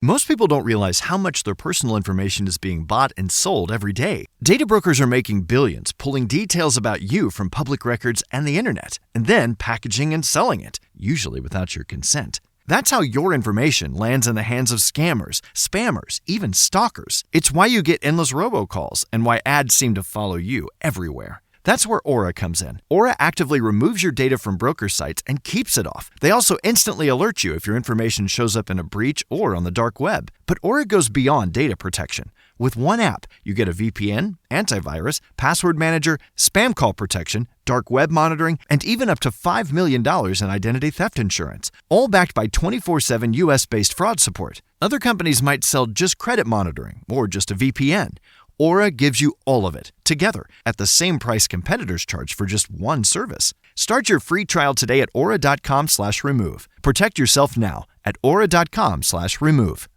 Most people don't realize how much their personal information is being bought and sold every day. Data brokers are making billions, pulling details about you from public records and the internet, and then packaging and selling it, usually without your consent. That's how your information lands in the hands of scammers, spammers, even stalkers. It's why you get endless robocalls and why ads seem to follow you everywhere. That's where Aura comes in. Aura actively removes your data from broker sites and keeps it off. They also instantly alert you if your information shows up in a breach or on the dark web. But Aura goes beyond data protection. With one app, you get a VPN, antivirus, password manager, spam call protection, dark web monitoring, and even up to $5 million in identity theft insurance. All backed by 24/7 US-based fraud support. Other companies might sell just credit monitoring or just a VPN. Aura gives you all of it, together, at the same price competitors charge for just one service. Start your free trial today at aura.com/remove. Protect yourself now at aura.com/remove.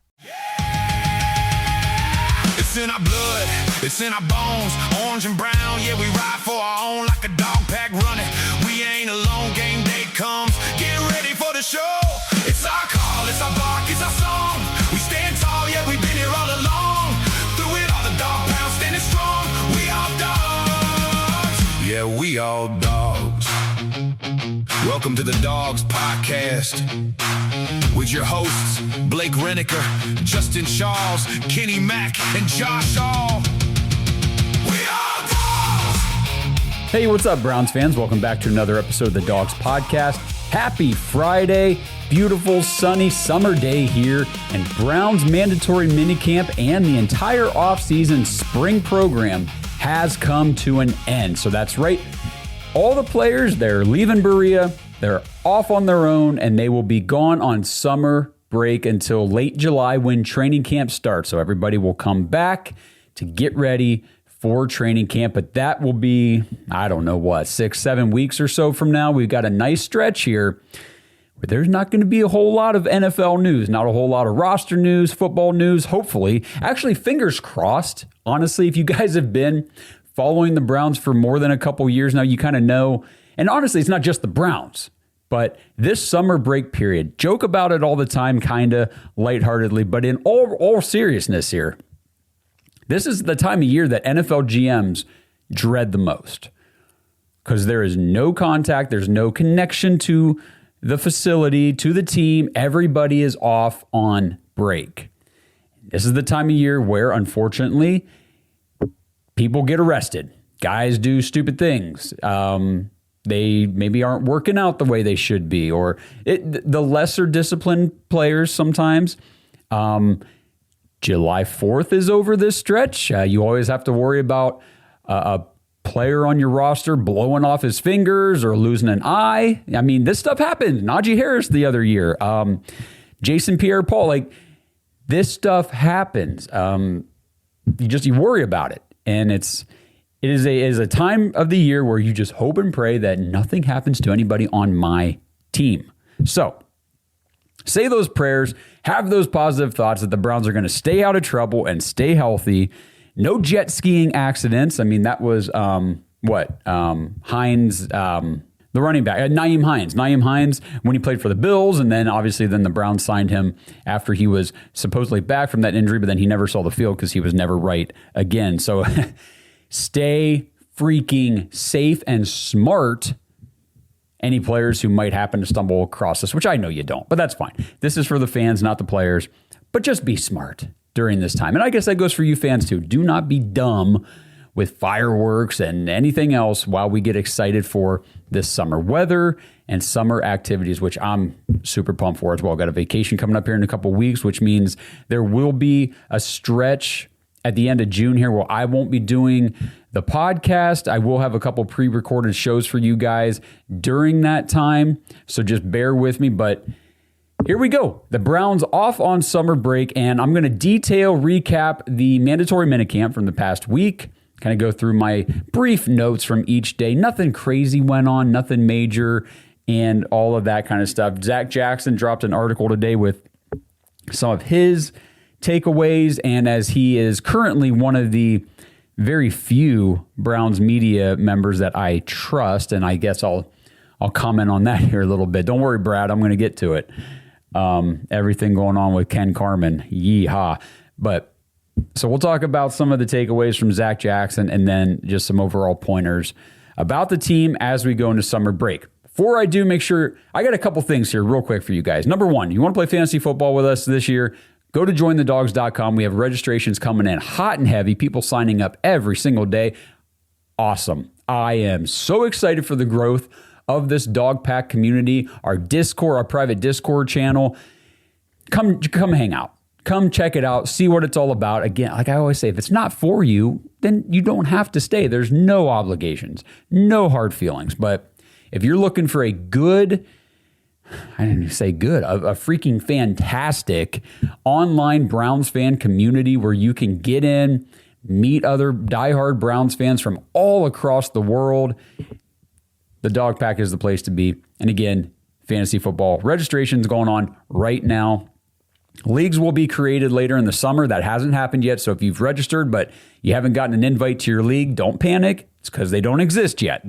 It's in our blood, it's in our bones, orange and brown, yeah, we ride for our own like a dog pack running. We ain't alone, game day comes, get ready for the show. It's our call, it's our bark, it's our song. We stand tall, yeah, we've been here all along. Through it all, the dog pound standing strong. We all dogs, yeah, we all dogs. Welcome to the Dogs Podcast with your hosts, Blake Reniker, Justin Shawls, Kenny Mack, and Josh Hall. We all dogs! Hey, what's up, Browns fans? Welcome back to another episode of the Dogs Podcast. Happy Friday. Beautiful, sunny summer day here, and Browns mandatory minicamp and the entire offseason spring program has come to an end. So that's right. All the players, they're leaving Berea, they're off on their own, and they will be gone on summer break until late July when training camp starts. So everybody will come back to get ready for training camp, but that will be, I don't know what, 6-7 weeks or so from now. We've got a nice stretch here where there's not going to be a whole lot of NFL news, not a whole lot of roster news, football news, hopefully. Actually, fingers crossed. Honestly, if you guys have been following the Browns for more than a couple years now, you kind of know. And honestly, it's not just the Browns, but this summer break period, joke about it all the time, kind of lightheartedly, but in all seriousness here, this is the time of year that NFL GMs dread the most because there is no contact, there's no connection to the facility, to the team. Everybody is off on break. This is the time of year where, unfortunately, people get arrested. Guys do stupid things. They maybe aren't working out the way they should be, or the lesser disciplined players sometimes. July 4th is over this stretch. You always have to worry about a player on your roster blowing off his fingers or losing an eye. I mean, this stuff happened. Najee Harris the other year. Jason Pierre-Paul, like this stuff happens. You worry about it. And it is a time of the year where you just hope and pray that nothing happens to anybody on my team. So say those prayers, have those positive thoughts that the Browns are going to stay out of trouble and stay healthy. No jet skiing accidents. I mean, that was Hines, the running back, Nyheim Hines. Nyheim Hines, when he played for the Bills, and then obviously then the Browns signed him after he was supposedly back from that injury, but then he never saw the field because he was never right again. So stay freaking safe and smart. Any players who might happen to stumble across this, which I know you don't, but that's fine. This is for the fans, not the players. But just be smart during this time. And I guess that goes for you fans too. Do not be dumb with fireworks and anything else while we get excited for this summer weather and summer activities, which I'm super pumped for as well. Got a vacation coming up here in a couple weeks, which means there will be a stretch at the end of June here where I won't be doing the podcast. I will have a couple pre-recorded shows for you guys during that time, so just bear with me. But here we go. The Browns off on summer break, and I'm going to recap the mandatory minicamp from the past week, kind of go through my brief notes from each day. Nothing crazy went on, nothing major, and all of that kind of stuff. Zach Jackson dropped an article today with some of his takeaways, and as he is currently one of the very few Browns media members that I trust, and I guess I'll comment on that here a little bit. Don't worry, Brad, I'm going to get to it. Everything going on with Ken Carman. Yeehaw. But so we'll talk about some of the takeaways from Zach Jackson and then just some overall pointers about the team as we go into summer break. Before I do, make sure I got a couple things here real quick for you guys. Number one, you want to play fantasy football with us this year? Go to jointhedogs.com. We have registrations coming in hot and heavy, people signing up every single day. Awesome. I am so excited for the growth of this dog pack community, our Discord, our private Discord channel. Come hang out. Come check it out. See what it's all about. Again, like I always say, if it's not for you, then you don't have to stay. There's no obligations, no hard feelings. But if you're looking for a good, I didn't even say good, a freaking fantastic online Browns fan community where you can get in, meet other diehard Browns fans from all across the world, the Dog Pack is the place to be. And again, fantasy football registration's going on right now. Leagues will be created later in the summer. That hasn't happened yet. So if you've registered but you haven't gotten an invite to your league, don't panic. It's because they don't exist yet.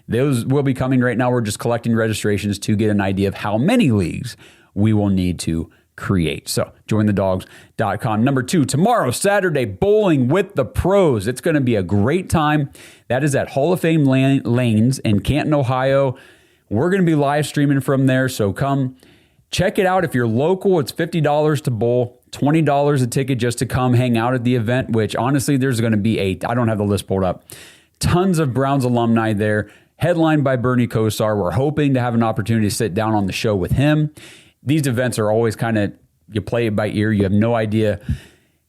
Those will be coming right now. We're just collecting registrations to get an idea of how many leagues we will need to create. So jointhedogs.com. Number two, tomorrow, Saturday, bowling with the pros. It's going to be a great time. That is at Hall of Fame Lanes in Canton, Ohio. We're going to be live streaming from there. So come check it out. If you're local, it's $50 to bowl, $20 a ticket just to come hang out at the event, which honestly, there's going to be I don't have the list pulled up, tons of Browns alumni there. Headlined by Bernie Kosar. We're hoping to have an opportunity to sit down on the show with him. These events are always kind of, you play it by ear. You have no idea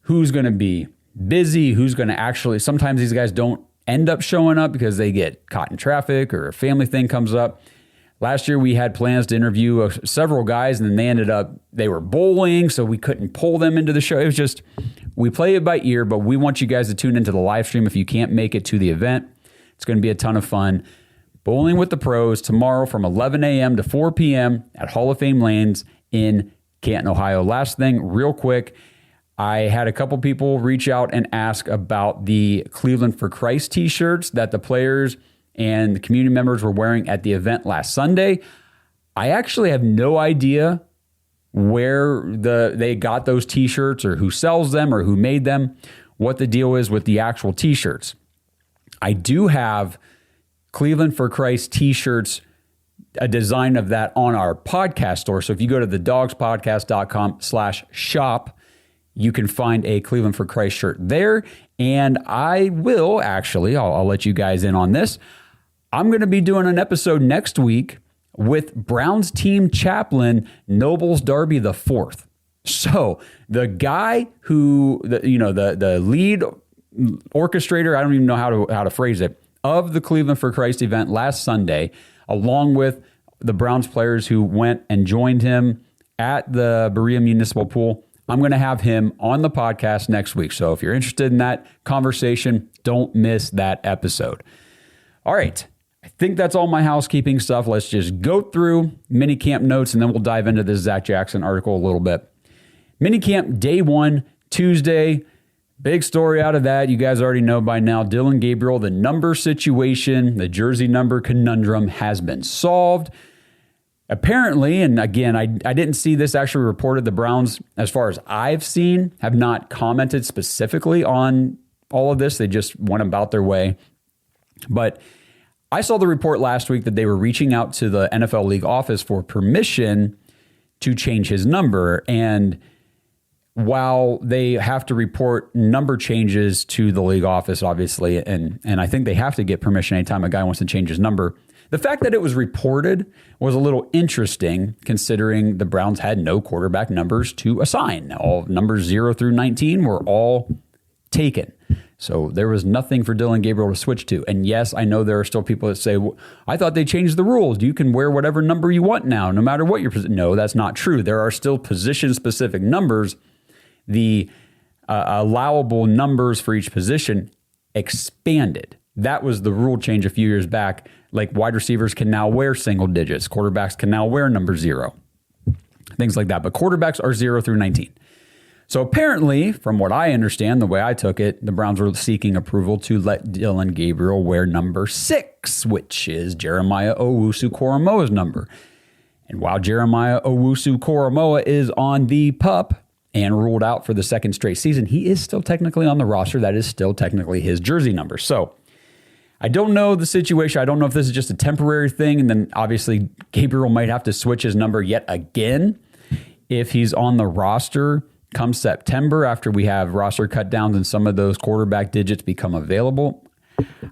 who's going to be busy, who's going to actually, sometimes these guys don't end up showing up because they get caught in traffic or a family thing comes up. Last year we had plans to interview several guys and then they were bowling, so we couldn't pull them into the show. It was just, we play it by ear, but we want you guys to tune into the live stream if you can't make it to the event. It's going to be a ton of fun. Bowling with the Pros tomorrow from 11 a.m. to 4 p.m. at Hall of Fame Lanes in Canton, Ohio. Last thing, real quick, I had a couple people reach out and ask about the Cleveland for Christ t-shirts that the players and the community members were wearing at the event last Sunday. I actually have no idea where they got those t-shirts or who sells them or who made them, what the deal is with the actual t-shirts. I do have Cleveland for Christ t-shirts, a design of that on our podcast store. So if you go to thedogspodcast.com/shop, you can find a Cleveland for Christ shirt there. And I will actually, I'll let you guys in on this. I'm going to be doing an episode next week with Browns team chaplain Nobles Darby IV. So the guy who, the lead orchestrator, I don't even know how to phrase it, of the Cleveland for Christ event last Sunday, along with the Browns players who went and joined him at the Berea Municipal Pool. I'm going to have him on the podcast next week. So if you're interested in that conversation, don't miss that episode. All right. I think that's all my housekeeping stuff. Let's just go through minicamp notes, and then we'll dive into this Zach Jackson article a little bit. Minicamp day 1, Tuesday. Big story out of that. You guys already know by now, Dillon Gabriel, the number situation, the jersey number conundrum has been solved. Apparently, and again, I didn't see this actually reported. The Browns, as far as I've seen, have not commented specifically on all of this. They just went about their way. But I saw the report last week that they were reaching out to the NFL League office for permission to change his number. And while they have to report number changes to the league office, obviously, and I think they have to get permission anytime a guy wants to change his number, the fact that it was reported was a little interesting considering the Browns had no quarterback numbers to assign. All numbers 0 through 19 were all taken. So there was nothing for Dillon Gabriel to switch to. And yes, I know there are still people that say, well, I thought they changed the rules. You can wear whatever number you want now, no matter what your position. No, that's not true. There are still position-specific numbers. The allowable numbers for each position expanded. That was the rule change a few years back. Like wide receivers can now wear single digits. Quarterbacks can now wear number 0. Things like that. But quarterbacks are 0 through 19. So apparently, from what I understand, the way I took it, the Browns were seeking approval to let Dillon Gabriel wear number 6, which is Jeremiah Owusu-Koramoah's number. And while Jeremiah Owusu-Koramoah is on the PUP and ruled out for the second straight season, he is still technically on the roster. That is still technically his jersey number. So I don't know the situation. I don't know if this is just a temporary thing. And then obviously Gabriel might have to switch his number yet again if he's on the roster come September after we have roster cut downs and some of those quarterback digits become available.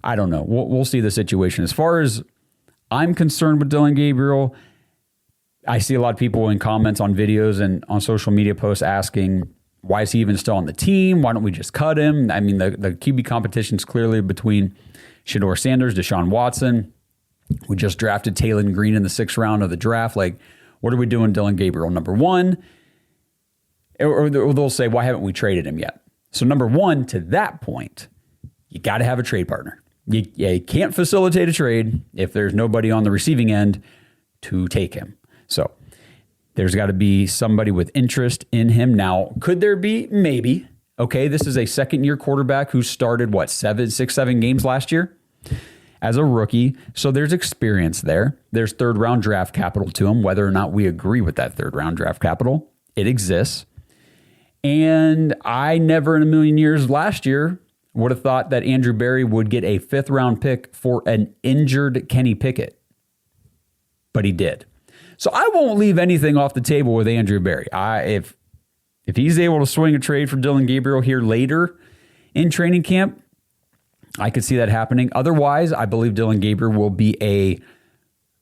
I don't know. We'll see the situation. As far as I'm concerned with Dillon Gabriel, I see a lot of people in comments on videos and on social media posts asking, why is he even still on the team? Why don't we just cut him? I mean, the QB competition is clearly between Shedeur Sanders, Deshaun Watson. We just drafted Taylor Green in the 6th round of the draft. Like, what are we doing, Dillon Gabriel? Number one, or they'll say, why haven't we traded him yet? So number one, to that point, you got to have a trade partner. You can't facilitate a trade if there's nobody on the receiving end to take him. So there's got to be somebody with interest in him. Now, could there be? Maybe. Okay, this is a second-year quarterback who started, 7 games last year as a rookie. So there's experience there. There's third-round draft capital to him. Whether or not we agree with that third-round draft capital, it exists. And I never in a million years last year would have thought that Andrew Berry would get a 5th-round pick for an injured Kenny Pickett. But he did. So I won't leave anything off the table with Andrew Berry. If he's able to swing a trade for Dillon Gabriel here later in training camp, I could see that happening. Otherwise, I believe Dillon Gabriel will be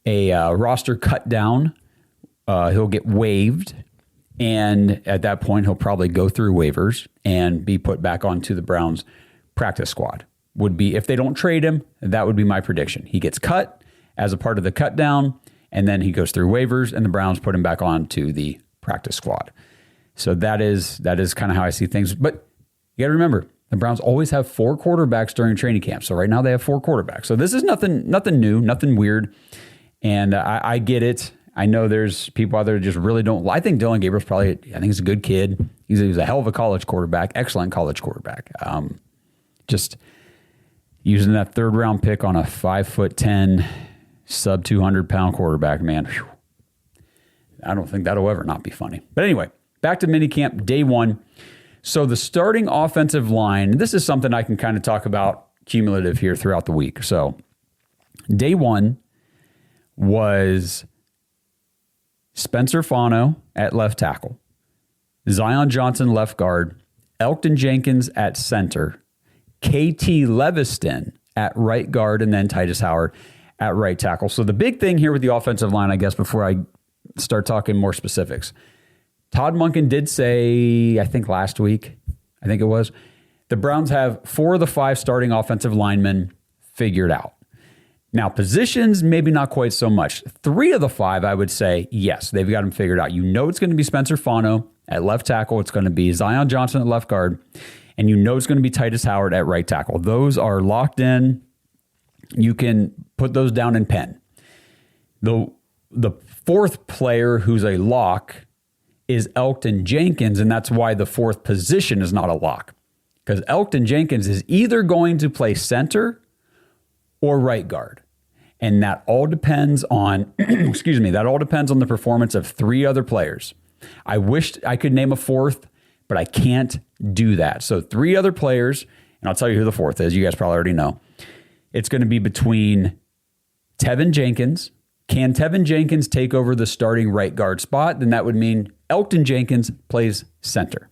a roster cut down. He'll get waived. And at that point, he'll probably go through waivers and be put back onto the Browns practice squad. Would be, if they don't trade him, that would be my prediction. He gets cut as a part of the cut down, and then he goes through waivers, and the Browns put him back onto the practice squad. So that is kind of how I see things. But you got to remember, the Browns always have 4 quarterbacks during training camp. So right now they have 4 quarterbacks. So this is nothing new, nothing weird. And I get it. I know there's people out there that just really don't. I think Dillon Gabriel's I think he's a good kid. He's a hell of a college quarterback, excellent college quarterback. Just using that 3rd-round pick on a 5'10", sub 200-pound quarterback, man. Whew. I don't think that'll ever not be funny. But anyway, back to minicamp day 1. So the starting offensive line, this is something I can kind of talk about cumulative here throughout the week. So day 1 was Spencer Fano at left tackle, Zion Johnson left guard, Elgton Jenkins at center, KT Leviston at right guard, and then Titus Howard at right tackle. So the big thing here with the offensive line, I guess, before I start talking more specifics, Todd Monken did say, I think last week, it was, the Browns have 4 of the 5 starting offensive linemen figured out. Now, positions, maybe not quite so much. 3 of the 5, I would say, yes, they've got them figured out. You know it's going to be Spencer Fano at left tackle. It's going to be Zion Johnson at left guard. And you know it's going to be Titus Howard at right tackle. Those are locked in. You can put those down in pen. The 4th player who's a lock is Elgton Jenkins, and that's why the 4th position is not a lock. Because Elgton Jenkins is either going to play center or right guard. And that all depends on, that all depends on the performance of 3 other players. I wished I could name a 4th, but I can't do that. So 3 other players, and I'll tell you who the 4th is. You guys probably already know. It's going to be between Tevin Jenkins. Can Tevin Jenkins take over the starting right guard spot? Then that would mean Elgton Jenkins plays center.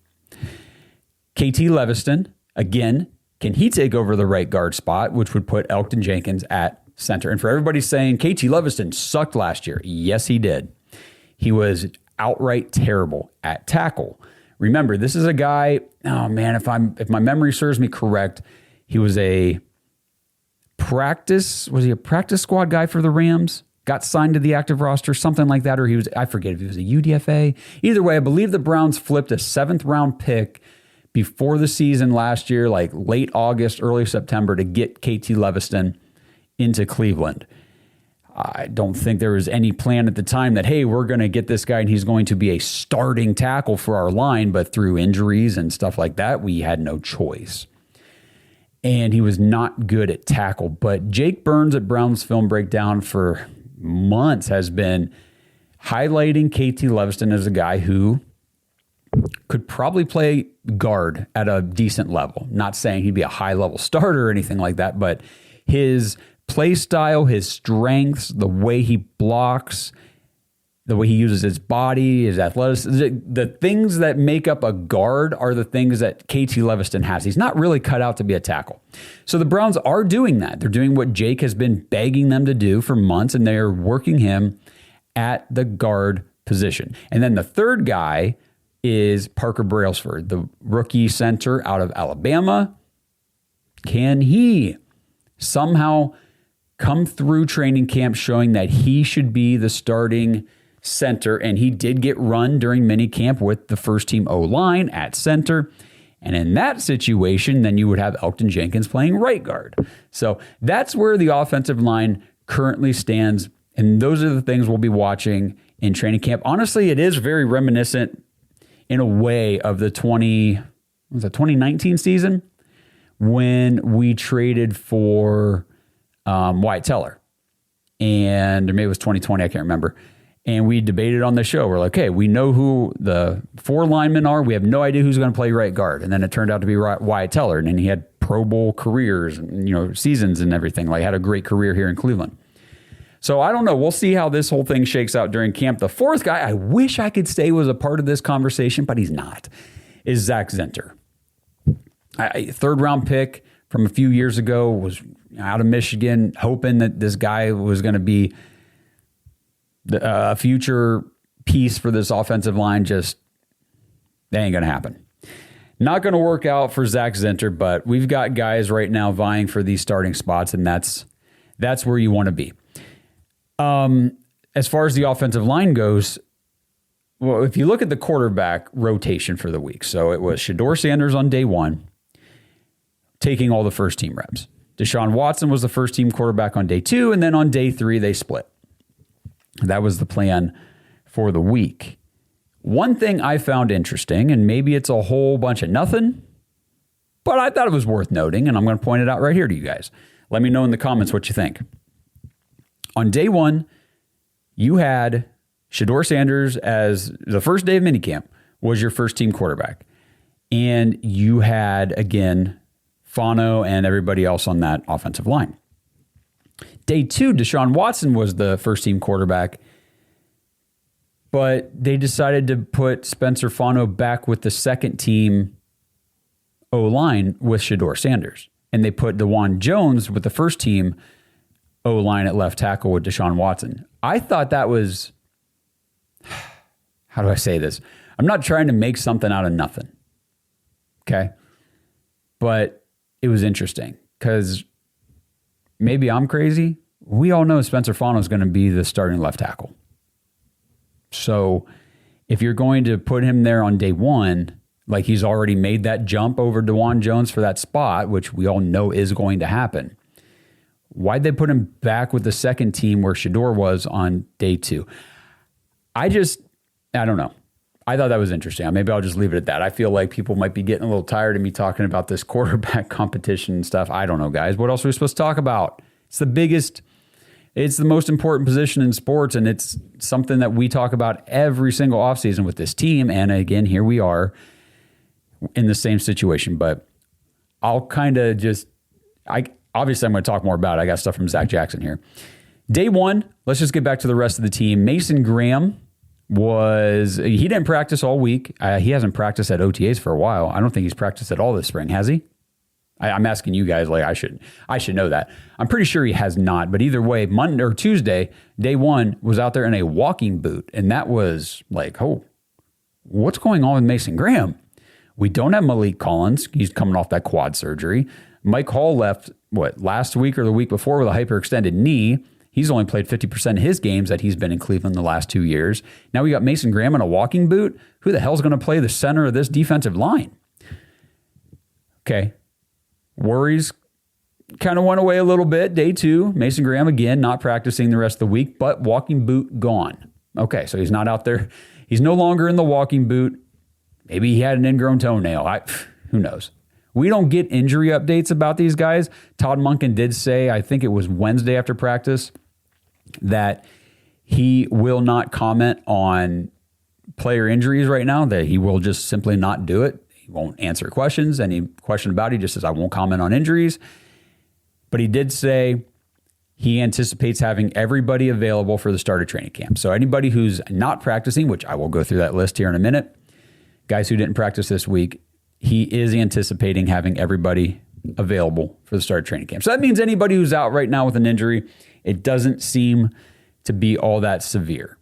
KT Leviston, again, can he take over the right guard spot, which would put Elgton Jenkins at center? And for everybody saying KT Leviston sucked last year, yes, he did. He was outright terrible at tackle. Remember, this is a guy, oh man, if my memory serves me correct, he was a practice squad guy for the Rams? Got signed to the active roster, something like that, or I forget if he was a UDFA. Either way, I believe the Browns flipped a 7th-round pick before the season last year, like late August, early September, to get KT Leviston into Cleveland. I don't think there was any plan at the time that, hey, we're going to get this guy and he's going to be a starting tackle for our line, but through injuries and stuff like that, we had no choice. And he was not good at tackle. But Jake Burns at Browns Film Breakdown for months has been highlighting KT Leviston as a guy who could probably play guard at a decent level. Not saying he'd be a high-level starter or anything like that, but his play style, his strengths, the way he blocks, the way he uses his body, his athleticism, the things that make up a guard are the things that KT Leviston has. He's not really cut out to be a tackle. So the Browns are doing that. They're doing what Jake has been begging them to do for months, and they're working him at the guard position. And then the third guy is Parker Brailsford, the rookie center out of Alabama. Can he somehow come through training camp showing that he should be the starting center? And he did get run during minicamp with the first team O-line at center. And in that situation, then you would have Elgton Jenkins playing right guard. So that's where the offensive line currently stands. And those are the things we'll be watching in training camp. Honestly, it is very reminiscent in a way of the 2019 season when we traded for Wyatt Teller. And or maybe it was 2020, I can't remember. And we debated on the show. We're like, okay, we know who the 4 linemen are. We have no idea who's going to play right guard. And then it turned out to be Wyatt Teller. And then he had Pro Bowl careers, and, seasons and everything. Like, had a great career here in Cleveland. So I don't know. We'll see how this whole thing shakes out during camp. The fourth guy I wish I could say was a part of this conversation, but he's not, is Zach Zenter. Third round pick from a few years ago, was out of Michigan, hoping that this guy was going to be a future piece for this offensive line. Just, that ain't going to happen. Not going to work out for Zach Zenter, but we've got guys right now vying for these starting spots, and that's where you want to be. As far as the offensive line goes, well, if you look at the quarterback rotation for the week, so it was Shedeur Sanders on day 1, taking all the first team reps. Deshaun Watson was the first team quarterback on day 2, and then on day 3, they split. That was the plan for the week. One thing I found interesting, and maybe it's a whole bunch of nothing, but I thought it was worth noting, and I'm going to point it out right here to you guys. Let me know in the comments what you think. On day 1, you had Shedeur Sanders as the first day of minicamp was your first team quarterback. And you had, again, Fano and everybody else on that offensive line. Day 2, Deshaun Watson was the first team quarterback, but they decided to put Spencer Fano back with the second team O-line with Shedeur Sanders. And they put DeJuan Jones with the first team O-line at left tackle with Deshaun Watson. I thought that was, how do I say this? I'm not trying to make something out of nothing. Okay? But it was interesting because maybe I'm crazy. We all know Spencer Fano is going to be the starting left tackle. So if you're going to put him there on day 1, like he's already made that jump over DeJuan Jones for that spot, which we all know is going to happen, why'd they put him back with the second team where Shedeur was on day 2? I don't know. I thought that was interesting. Maybe I'll just leave it at that. I feel like people might be getting a little tired of me talking about this quarterback competition and stuff. I don't know, guys. What else are we supposed to talk about? It's the most important position in sports, and it's something that we talk about every single offseason with this team. And again, here we are in the same situation. But I'll kind of obviously, I'm going to talk more about it. I got stuff from Zach Jackson here. Day 1, let's just get back to the rest of the team. Mason Graham he didn't practice all week. He hasn't practiced at OTAs for a while. I don't think he's practiced at all this spring, has he? I'm asking you guys, like I should know that. I'm pretty sure he has not, but either way, Monday or Tuesday, day 1, was out there in a walking boot, and that was like, oh, what's going on with Mason Graham? We don't have Malik Collins. He's coming off that quad surgery. Mike Hall left, last week or the week before with a hyperextended knee. He's only played 50% of his games that he's been in Cleveland the last 2 years. Now we got Mason Graham in a walking boot. Who the hell's going to play the center of this defensive line? Okay. Worries kind of went away a little bit. Day 2, Mason Graham, again, not practicing the rest of the week, but walking boot gone. Okay, so he's not out there. He's no longer in the walking boot. Maybe he had an ingrown toenail. Who knows? We don't get injury updates about these guys. Todd Monken did say, I think it was Wednesday after practice, that He will not comment on player injuries right now, that he will just simply not do it. He won't answer questions. Any question about it, he just says, I won't comment on injuries. But he did say he anticipates having everybody available for the start of training camp. So anybody who's not practicing, which I will go through that list here in a minute, guys who didn't practice this week, he is anticipating having everybody available for the start of training camp. So that means anybody who's out right now with an injury, it doesn't seem to be all that severe.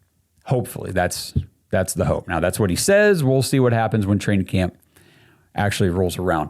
Hopefully, that's the hope. Now, that's what he says. We'll see what happens when training camp actually rolls around.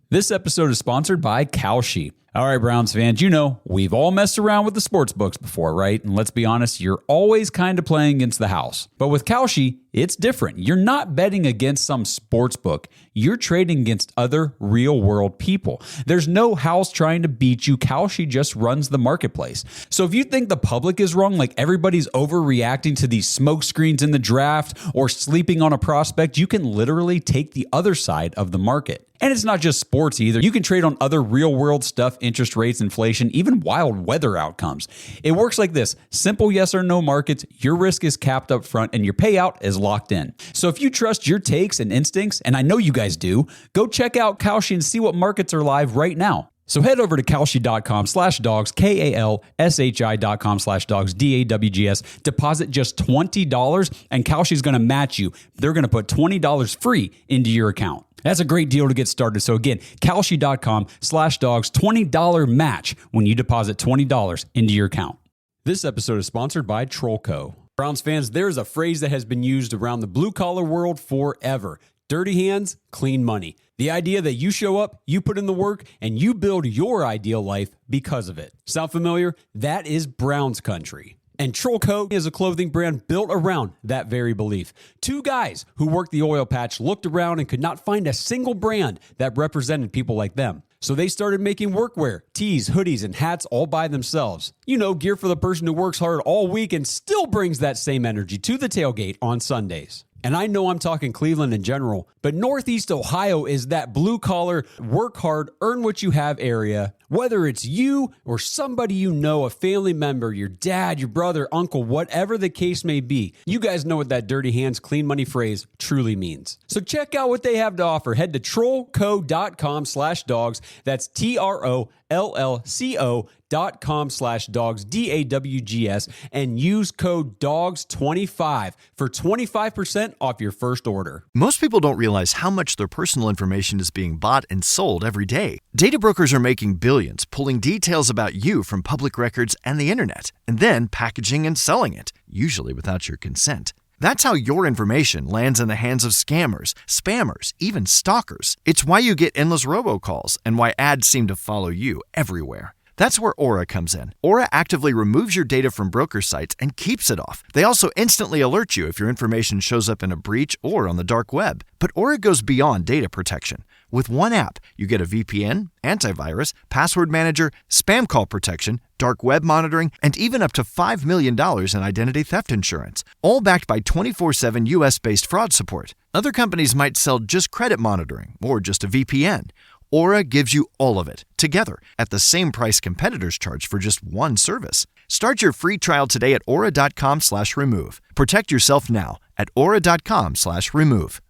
This episode is sponsored by Kalshi. All right, Browns fans, you know, we've all messed around with the sports books before, right? And let's be honest, you're always kind of playing against the house. But with Kalshi, it's different. You're not betting against some sports book. You're trading against other real-world people. There's no house trying to beat you. Kalshi just runs the marketplace. So if you think the public is wrong, like everybody's overreacting to these smoke screens in the draft or sleeping on a prospect, you can literally take the other side of the market. And it's not just sports either. You can trade on other real-world stuff, interest rates, inflation, even wild weather outcomes. It works like this. Simple yes or no markets, your risk is capped up front, and your payout is locked in. So if you trust your takes and instincts, and I know you guys do, go check out Kalshi and see what markets are live right now. So head over to kalshi.com/dogs, KALSHI.com/dogs, DAWGS. Deposit just $20, and Kalshi's going to match you. They're going to put $20 free into your account. That's a great deal to get started. So again, kalshi.com/dogs, $20 match when you deposit $20 into your account. This episode is sponsored by Trollco. Browns fans, there's a phrase that has been used around the blue-collar world forever. Dirty hands, clean money. The idea that you show up, you put in the work, and you build your ideal life because of it. Sound familiar? That is Browns country. And Trollco is a clothing brand built around that very belief. Two guys who worked the oil patch looked around and could not find a single brand that represented people like them. So they started making workwear, tees, hoodies, and hats all by themselves. You know, gear for the person who works hard all week and still brings that same energy to the tailgate on Sundays. And I know I'm talking Cleveland in general, but Northeast Ohio is that blue-collar, work hard, earn what you have area. Whether it's you or somebody you know, a family member, your dad, your brother, uncle, whatever the case may be, you guys know what that dirty hands, clean money phrase truly means. So check out what they have to offer. Head to trollco.com/dogs. That's TROLLCO.com/dogs, DAWGS, and use code DOGS25 for 25% off your first order. Most people don't realize how much their personal information is being bought and sold every day. Data brokers are making billions, pulling details about you from public records and the internet, and then packaging and selling it, usually without your consent. That's how your information lands in the hands of scammers, spammers, even stalkers. It's why you get endless robocalls and why ads seem to follow you everywhere. That's where Aura comes in. Aura actively removes your data from broker sites and keeps it off. They also instantly alert you if your information shows up in a breach or on the dark web. But Aura goes beyond data protection. With one app, you get a VPN, antivirus, password manager, spam call protection, dark web monitoring, and even up to $5 million in identity theft insurance. All backed by 24/7 US-based fraud support. Other companies might sell just credit monitoring or just a VPN. Aura gives you all of it, together, at the same price competitors charge for just one service. Start your free trial today at aura.com/remove. Protect yourself now at aura.com/remove.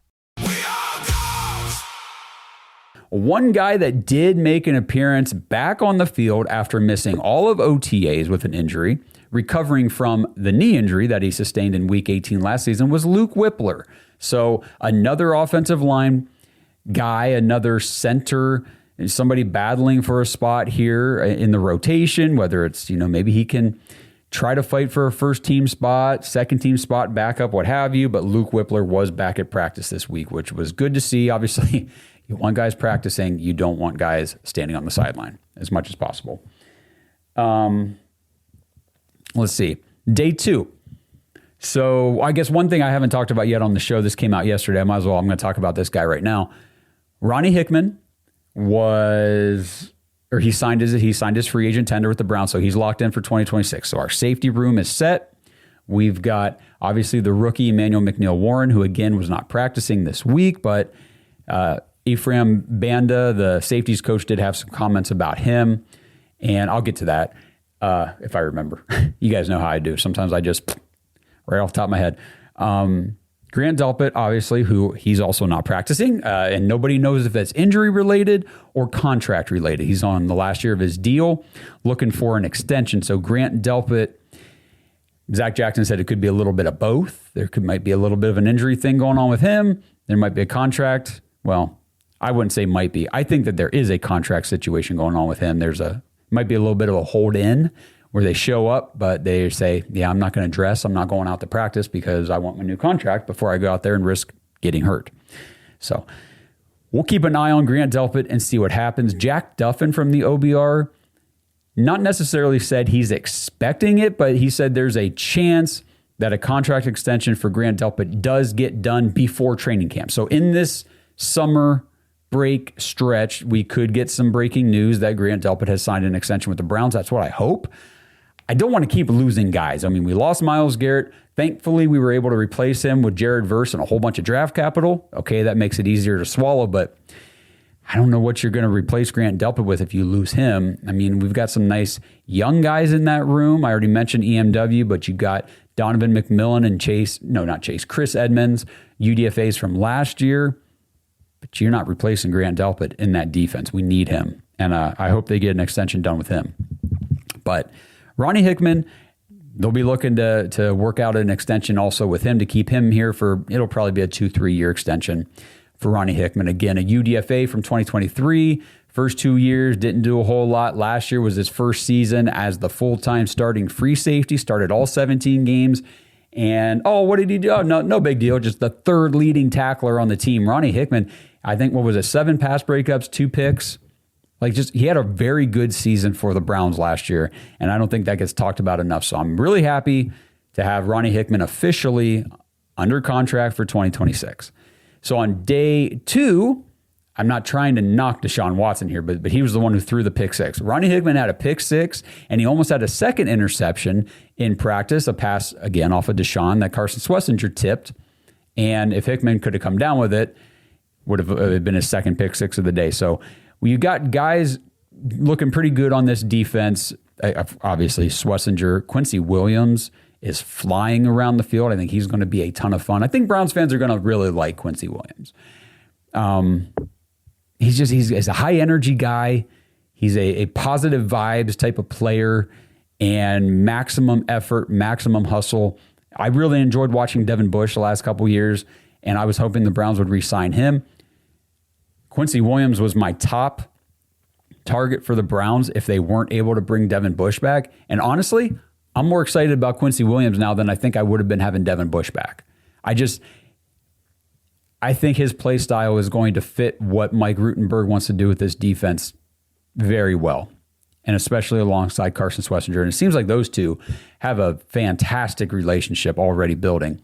One guy that did make an appearance back on the field after missing all of OTAs with an injury, recovering from the knee injury that he sustained in Week 18 last season, was Luke Whippler. So another offensive line guy, another center, somebody battling for a spot here in the rotation, whether it's, maybe he can try to fight for a first team spot, second team spot, backup, what have you. But Luke Whippler was back at practice this week, which was good to see. Obviously, you want guys practicing. You don't want guys standing on the sideline as much as possible. Let's see. Day 2. So I guess one thing I haven't talked about yet on the show, this came out yesterday. I'm going to talk about this guy right now. Ronnie Hickman he signed his free agent tender with the Browns, so he's locked in for 2026. So our safety room is set. We've got, obviously, the rookie Emmanuel McNeil-Warren, who, again, was not practicing this week, but Ephraim Banda, the safeties coach, did have some comments about him, and I'll get to that. if I remember. You guys know how I do. Sometimes I just, right off the top of my head. Grant Delpit, obviously, who he's also not practicing, and nobody knows if that's injury related or contract related. He's on the last year of his deal, looking for an extension. So Grant Delpit, Zach Jackson said it could be a little bit of both. Might be a little bit of an injury thing going on with him. There might be a contract. Well, I wouldn't say might be. I think that there is a contract situation going on with him. Might be a little bit of a hold in where they show up, but they say, yeah, I'm not going to dress. I'm not going out to practice because I want my new contract before I go out there and risk getting hurt. So we'll keep an eye on Grant Delpit and see what happens. Jack Duffin from the OBR, not necessarily said he's expecting it, but he said there's a chance that a contract extension for Grant Delpit does get done before training camp. So in this summer break stretch, we could get some breaking news that Grant Delpit has signed an extension with the Browns. That's what I hope. I don't want to keep losing guys. I mean, we lost Myles Garrett. Thankfully, we were able to replace him with Jared Verse and a whole bunch of draft capital. Okay, that makes it easier to swallow, but I don't know what you're going to replace Grant Delpit with if you lose him. I mean, we've got some nice young guys in that room. I already mentioned EMW, but you got Donovan McMillan and Chris Edmonds, UDFAs from last year. But you're not replacing Grant Delpit in that defense. We need him. And I hope they get an extension done with him. But Ronnie Hickman, they'll be looking to work out an extension also with him to keep him here it'll probably be a 2-3 year extension for Ronnie Hickman. Again, a UDFA from 2023. First 2 years, didn't do a whole lot. Last year was his first season as the full-time starting free safety, started all 17 games. And, what did he do? Oh, no big deal. Just the third leading tackler on the team. Ronnie Hickman, I think, 7 pass breakups, 2 picks. He had a very good season for the Browns last year, and I don't think that gets talked about enough. So I'm really happy to have Ronnie Hickman officially under contract for 2026. So on day 2, I'm not trying to knock Deshaun Watson here, but he was the one who threw the pick 6. Ronnie Hickman had a pick 6, and he almost had a second interception in practice, a pass, again, off of Deshaun that Carson Schlesinger tipped. And if Hickman could have come down with it, would have been his second pick 6 of the day. So you got guys looking pretty good on this defense. Obviously, Schlesinger, Quincy Williams is flying around the field. I think he's going to be a ton of fun. I think Browns fans are going to really like Quincy Williams. He's a high energy guy. He's a positive vibes type of player and maximum effort, maximum hustle. I really enjoyed watching Devin Bush the last couple years, and I was hoping the Browns would re-sign him. Quincy Williams was my top target for the Browns if they weren't able to bring Devin Bush back. And honestly, I'm more excited about Quincy Williams now than I think I would have been having Devin Bush back. I think his play style is going to fit what Mike Rutenberg wants to do with this defense very well, and especially alongside Carson Schlesinger. And it seems like those two have a fantastic relationship already building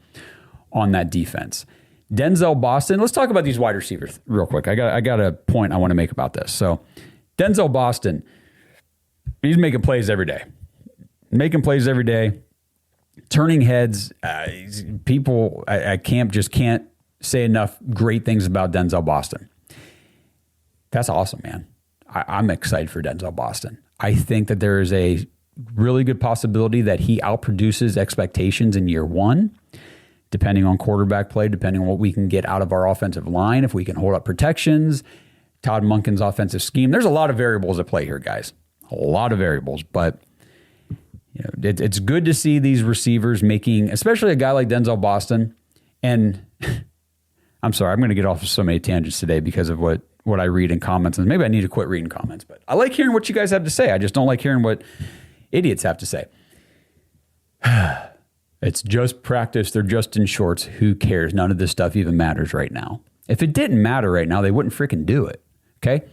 on that defense. Denzel Boston, let's talk about these wide receivers real quick. I got a point I want to make about this. So Denzel Boston, he's making plays every day. Turning heads. People at camp just can't say enough great things about Denzel Boston. That's awesome, man. I'm excited for Denzel Boston. I think that there is a really good possibility that he outproduces expectations in year 1, depending on quarterback play, depending on what we can get out of our offensive line, if we can hold up protections, Todd Monken's offensive scheme. There's a lot of variables at play here, guys. A lot of variables, but it's good to see these receivers making, especially a guy like Denzel Boston. And I'm sorry, I'm going to get off of so many tangents today because of what I read in comments. And maybe I need to quit reading comments, but I like hearing what you guys have to say. I just don't like hearing what idiots have to say. It's just practice. They're just in shorts. Who cares? None of this stuff even matters right now. If it didn't matter right now, they wouldn't freaking do it. Okay?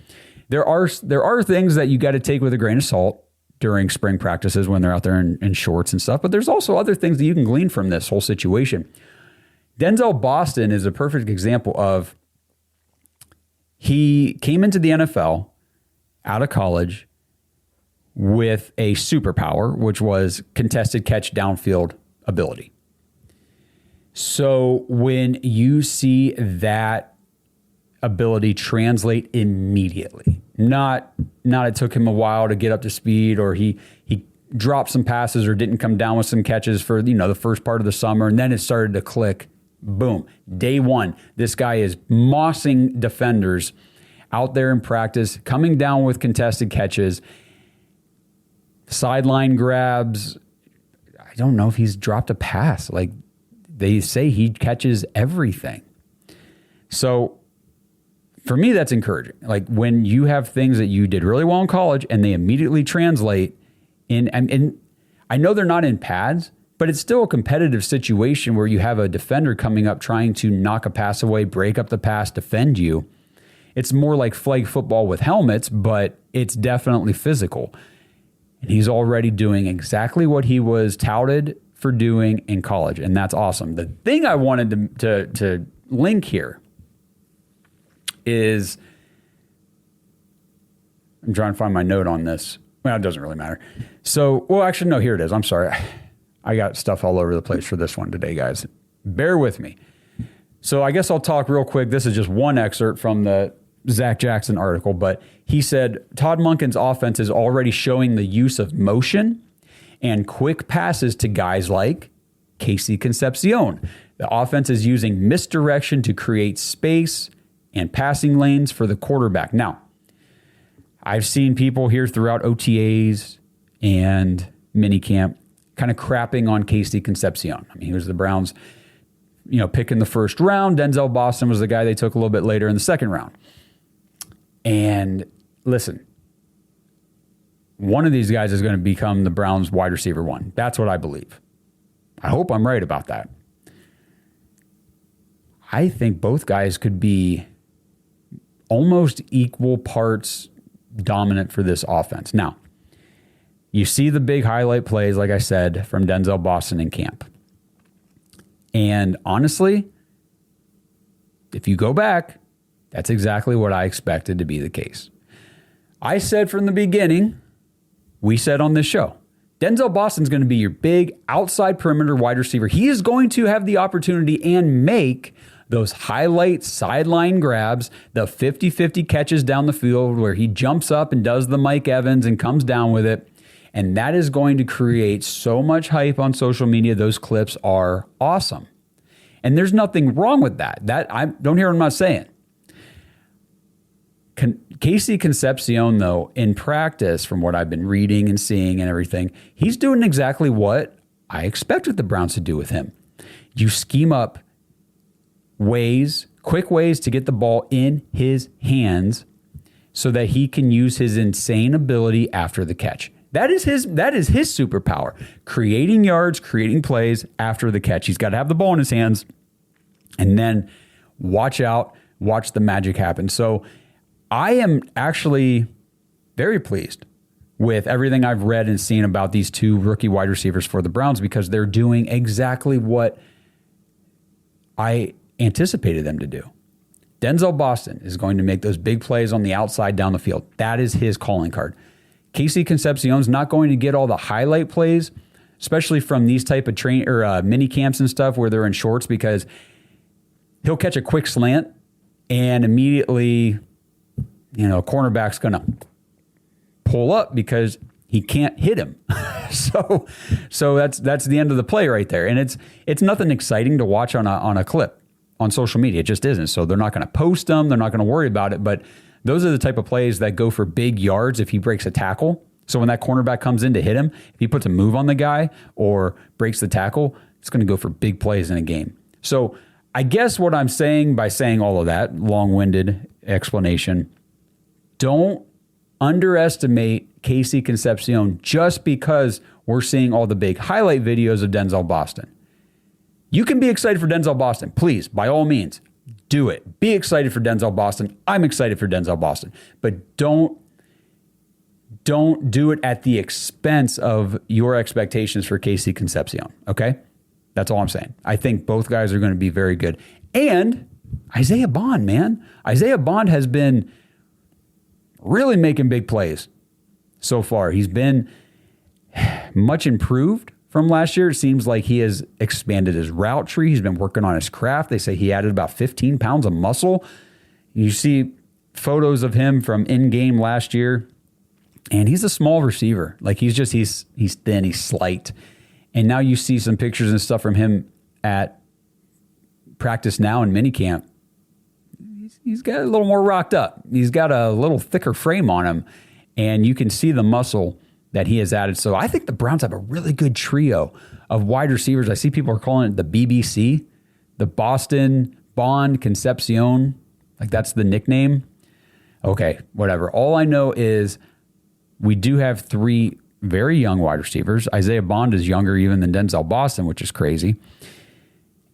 There are things that you got to take with a grain of salt during spring practices when they're out there in shorts and stuff, but there's also other things that you can glean from this whole situation. Denzel Boston is a perfect example of he came into the NFL out of college with a superpower, which was contested catch downfield ability. So when you see that ability translate immediately, not it took him a while to get up to speed, or he dropped some passes or didn't come down with some catches for, the first part of the summer, and then it started to click. Boom. Day one, this guy is mossing defenders out there in practice, coming down with contested catches, sideline grabs. I don't know if he's dropped a pass. Like, they say he catches everything. So for me, that's encouraging. Like, when you have things that you did really well in college and they immediately translate in, and I know they're not in pads, but it's still a competitive situation where you have a defender coming up trying to knock a pass away, break up the pass, defend you. It's more like flag football with helmets, but it's definitely physical. And he's already doing exactly what he was touted for doing in college, and that's awesome. The thing I wanted to link here is, I'm trying to find my note on this. Well, it doesn't really matter. So, well, actually, no, here it is. I'm sorry. I got stuff all over the place for this one today, guys. Bear with me. So I guess I'll talk real quick. This is just one excerpt from the Zach Jackson article, but he said Todd Monken's offense is already showing the use of motion and quick passes to guys like Casey Concepcion. The offense is using misdirection to create space and passing lanes for the quarterback. Now, I've seen people here throughout OTAs and minicamp kind of crapping on Casey Concepcion. I mean, he was the Browns, pick in the first round. Denzel Boston was the guy they took a little bit later in the second round. And listen, one of these guys is going to become the Browns wide receiver one. That's what I believe. I hope I'm right about that. I think both guys could be almost equal parts dominant for this offense. Now, you see the big highlight plays, like I said, from Denzel Boston in camp. And honestly, if you go back, that's exactly what I expected to be the case. I said from the beginning, we said on this show, Denzel Boston's going to be your big outside perimeter wide receiver. He is going to have the opportunity and make those highlight sideline grabs, the 50-50 catches down the field where he jumps up and does the Mike Evans and comes down with it. And that is going to create so much hype on social media. Those clips are awesome. And there's nothing wrong with that. I don't hear what I'm not saying. Casey Concepcion, though, in practice, from what I've been reading and seeing and everything, he's doing exactly what I expected the Browns to do with him. You scheme up quick ways to get the ball in his hands so that he can use his insane ability after the catch. That is his superpower. Creating yards, creating plays after the catch. He's got to have the ball in his hands and then watch the magic happen. So I am actually very pleased with everything I've read and seen about these two rookie wide receivers for the Browns because they're doing exactly what I anticipated them to do. Denzel Boston is going to make those big plays on the outside down the field. That is his calling card. Casey Concepcion's not going to get all the highlight plays, especially from these type of mini camps and stuff where they're in shorts, because he'll catch a quick slant and immediately, cornerback's going to pull up because he can't hit him. so that's the end of the play right there. And it's nothing exciting to watch on a clip on social media. It just isn't. So they're not going to post them. They're not going to worry about it. But those are the type of plays that go for big yards if he breaks a tackle. So when that cornerback comes in to hit him, if he puts a move on the guy or breaks the tackle, it's going to go for big plays in a game. So I guess what I'm saying by saying all of that long-winded explanation, don't underestimate Casey Concepcion just because we're seeing all the big highlight videos of Denzel Boston. You can be excited for Denzel Boston. Please, by all means, do it. Be excited for Denzel Boston. I'm excited for Denzel Boston. But don't do it at the expense of your expectations for Casey Concepcion, okay? That's all I'm saying. I think both guys are going to be very good. And Isaiah Bond, man. Isaiah Bond has been really making big plays so far. He's been much improved from last year. It seems like he has expanded his route tree. He's been working on his craft. They say he added about 15 pounds of muscle. You see photos of him from in-game last year. And he's a small receiver. Like he's thin, he's slight. And now you see some pictures and stuff from him at practice now in minicamp. He's got a little more rocked up. He's got a little thicker frame on him. And you can see the muscle that he has added. So I think the Browns have a really good trio of wide receivers. I see people are calling it the BBC, the Boston Bond Concepcion. Like that's the nickname. Okay, whatever. All I know is we do have 3 very young wide receivers. Isaiah Bond is younger even than Denzel Boston, which is crazy.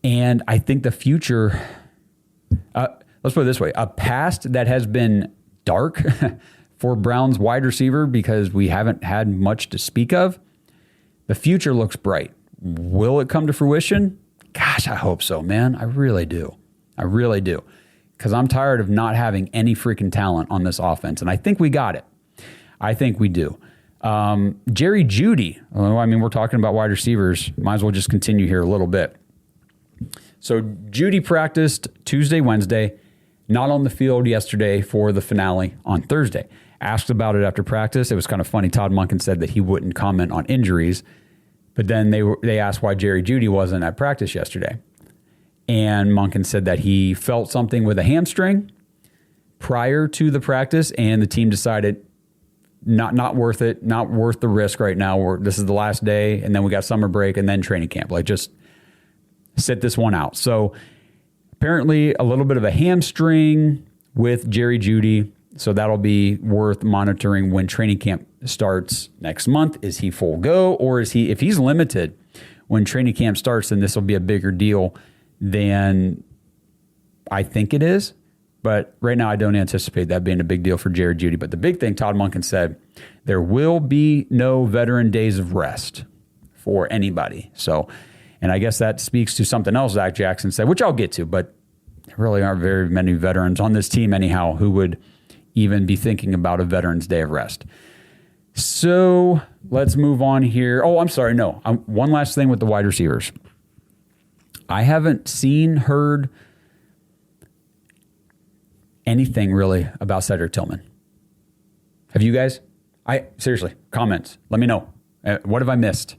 And I think the future, let's put it this way, a past that has been dark for Browns wide receiver because we haven't had much to speak of. The future looks bright. Will it come to fruition? Gosh, I hope so, man. I really do. I really do. Because I'm tired of not having any freaking talent on this offense. And I think we got it. I think we do. Jerry Jeudy. I mean, we're talking about wide receivers. Might as well just continue here a little bit. So Jeudy practiced Tuesday, Wednesday, not on the field yesterday for the finale on Thursday. Asked about it after practice. It was kind of funny. Todd Monken said that he wouldn't comment on injuries, but then they asked why Jerry Jeudy wasn't at practice yesterday. And Monken said that he felt something with a hamstring prior to the practice, and the team decided not worth it, not worth the risk right now. This is the last day, and then we got summer break and then training camp. Like, just sit this one out. So apparently a little bit of a hamstring with Jerry Jeudy. So that'll be worth monitoring when training camp starts next month. Is he full go, or is he, if he's limited when training camp starts, then this will be a bigger deal than I think it is. But right now I don't anticipate that being a big deal for Jerry Jeudy. But the big thing, Todd Monken said, there will be no veteran days of rest for anybody. So, and I guess that speaks to something else Zach Jackson said, which I'll get to, but there really aren't very many veterans on this team anyhow who would even be thinking about a Veterans Day of rest. So let's move on here. Oh, I'm sorry. No, one last thing with the wide receivers. I haven't heard anything really about Cedric Tillman. Have you guys? Seriously, comments. Let me know. What have I missed?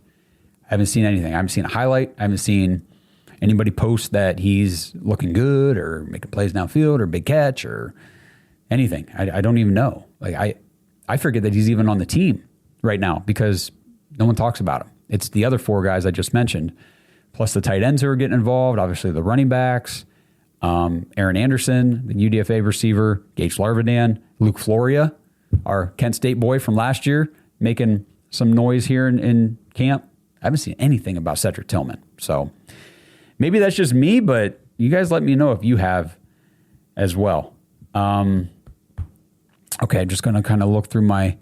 I haven't seen anything. I haven't seen a highlight. I haven't seen anybody post that he's looking good or making plays downfield or big catch or anything. I don't even know. Like I forget that he's even on the team right now because no one talks about him. It's the other 4 guys I just mentioned, plus the tight ends who are getting involved, obviously the running backs, Aaron Anderson, the UDFA receiver, Gage Larvadan, Luke Floria, our Kent State boy from last year, making some noise here in camp. I haven't seen anything about Cedric Tillman. So maybe that's just me, but you guys let me know if you have as well. Okay, I'm just going to kind of look through my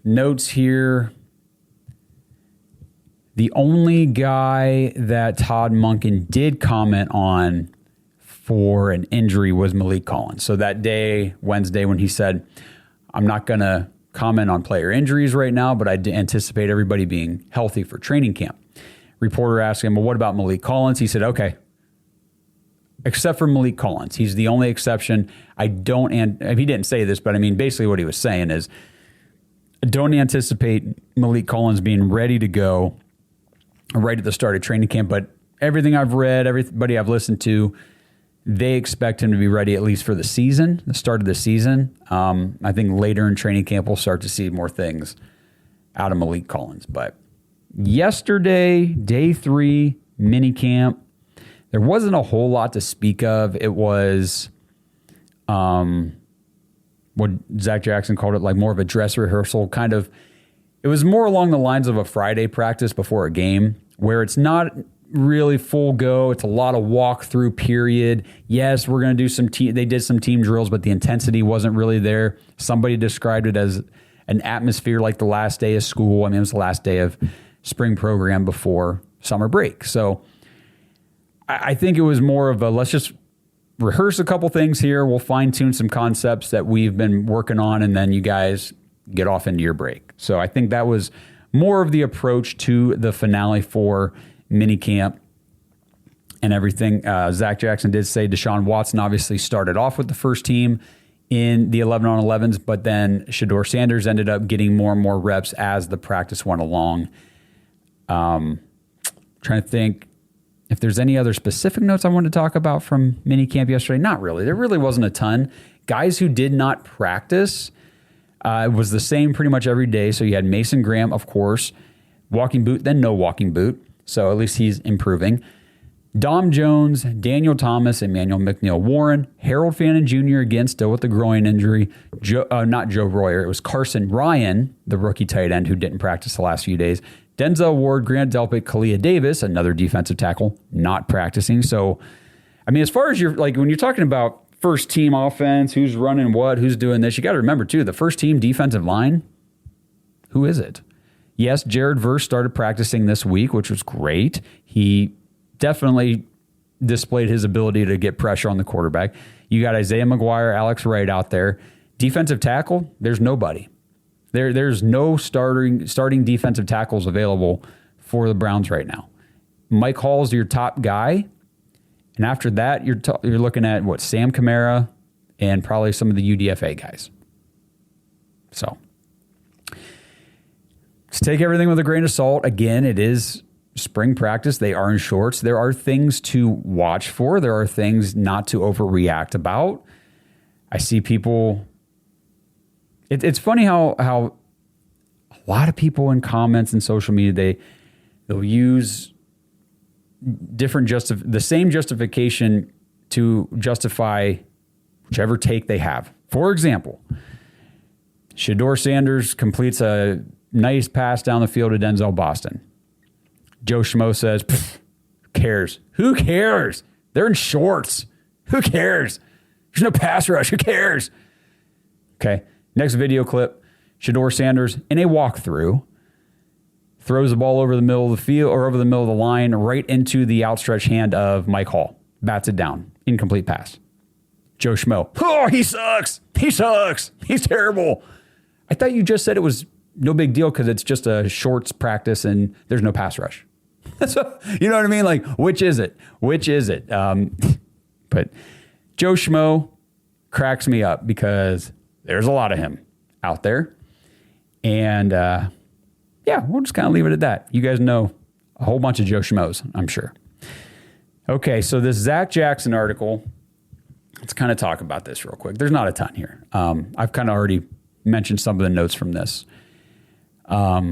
notes here. The only guy that Todd Monken did comment on for an injury was Malik Collins. So that day, Wednesday, when he said, I'm not going to comment on player injuries right now, but I anticipate everybody being healthy for training camp. Reporter asked him, well, what about Malik Collins? He said, okay, except for Malik Collins. He's the only exception. He didn't say this, but I mean, basically what he was saying is, I don't anticipate Malik Collins being ready to go right at the start of training camp, but everything I've read, everybody I've listened to, they expect him to be ready at least for the season, the start of the season. I think later in training camp, we'll start to see more things out of Malik Collins. But yesterday, day 3, minicamp, there wasn't a whole lot to speak of. It was what Zach Jackson called it, like more of a dress rehearsal kind of. It was more along the lines of a Friday practice before a game where it's not really full go. It's a lot of walkthrough period. Yes, we're going to do they did some team drills, but the intensity wasn't really there. Somebody described it as an atmosphere like the last day of school. I mean, it was the last day of spring program before summer break. So I think it was more of a, let's just rehearse a couple things here. We'll fine tune some concepts that we've been working on, and then you guys get off into your break. So I think that was more of the approach to the finale for minicamp and everything. Zach Jackson did say Deshaun Watson obviously started off with the first team in the 11-on-11s, but then Shedeur Sanders ended up getting more and more reps as the practice went along. Trying to think if there's any other specific notes I wanted to talk about from minicamp yesterday. Not really. There really wasn't a ton. Guys who did not practice, it was the same pretty much every day. So you had Mason Graham, of course, walking boot, then no walking boot. So at least he's improving. Dom Jones, Daniel Thomas, Emmanuel McNeil-Warren, Harold Fannin Jr. again, still with the groin injury. Not Joe Royer. It was Carson Ryan, the rookie tight end who didn't practice the last few days. Denzel Ward, Grant Delpit, Kalia Davis, another defensive tackle, not practicing. So, I mean, as far as when you're talking about first team offense, who's running what, who's doing this, you got to remember too, the first team defensive line, who is it? Yes, Jared Verse started practicing this week, which was great. He definitely displayed his ability to get pressure on the quarterback. You got Isaiah McGuire, Alex Wright out there. Defensive tackle, there's nobody. There's no starting defensive tackles available for the Browns right now. Mike Hall's your top guy. And after that, you're looking at Sam Kamara and probably some of the UDFA guys. So just take everything with a grain of salt. Again, it is spring practice. They are in shorts. There are things to watch for. There are things not to overreact about. I see people. It's funny how a lot of people in comments and social media, they'll use the same justification to justify whichever take they have. For example, Shedeur Sanders completes a nice pass down the field to Denzel Boston. Joe Schmo says, who cares? Who cares? They're in shorts. Who cares? There's no pass rush. Who cares? Okay. Next video clip, Shedeur Sanders in a walkthrough throws the ball over the middle of the field or over the middle of the line right into the outstretched hand of Mike Hall. Bats it down. Incomplete pass. Joe Schmo. Oh, he sucks. He sucks. He's terrible. I thought you just said it was no big deal because it's just a shorts practice and there's no pass rush. So, you know what I mean? Like, which is it? Which is it? But Joe Schmo cracks me up because there's a lot of him out there. And we'll just kind of leave it at that. You guys know a whole bunch of Joe Schmoes, I'm sure. Okay, so this Zach Jackson article, let's kind of talk about this real quick. There's not a ton here. I've kind of already mentioned some of the notes from this. But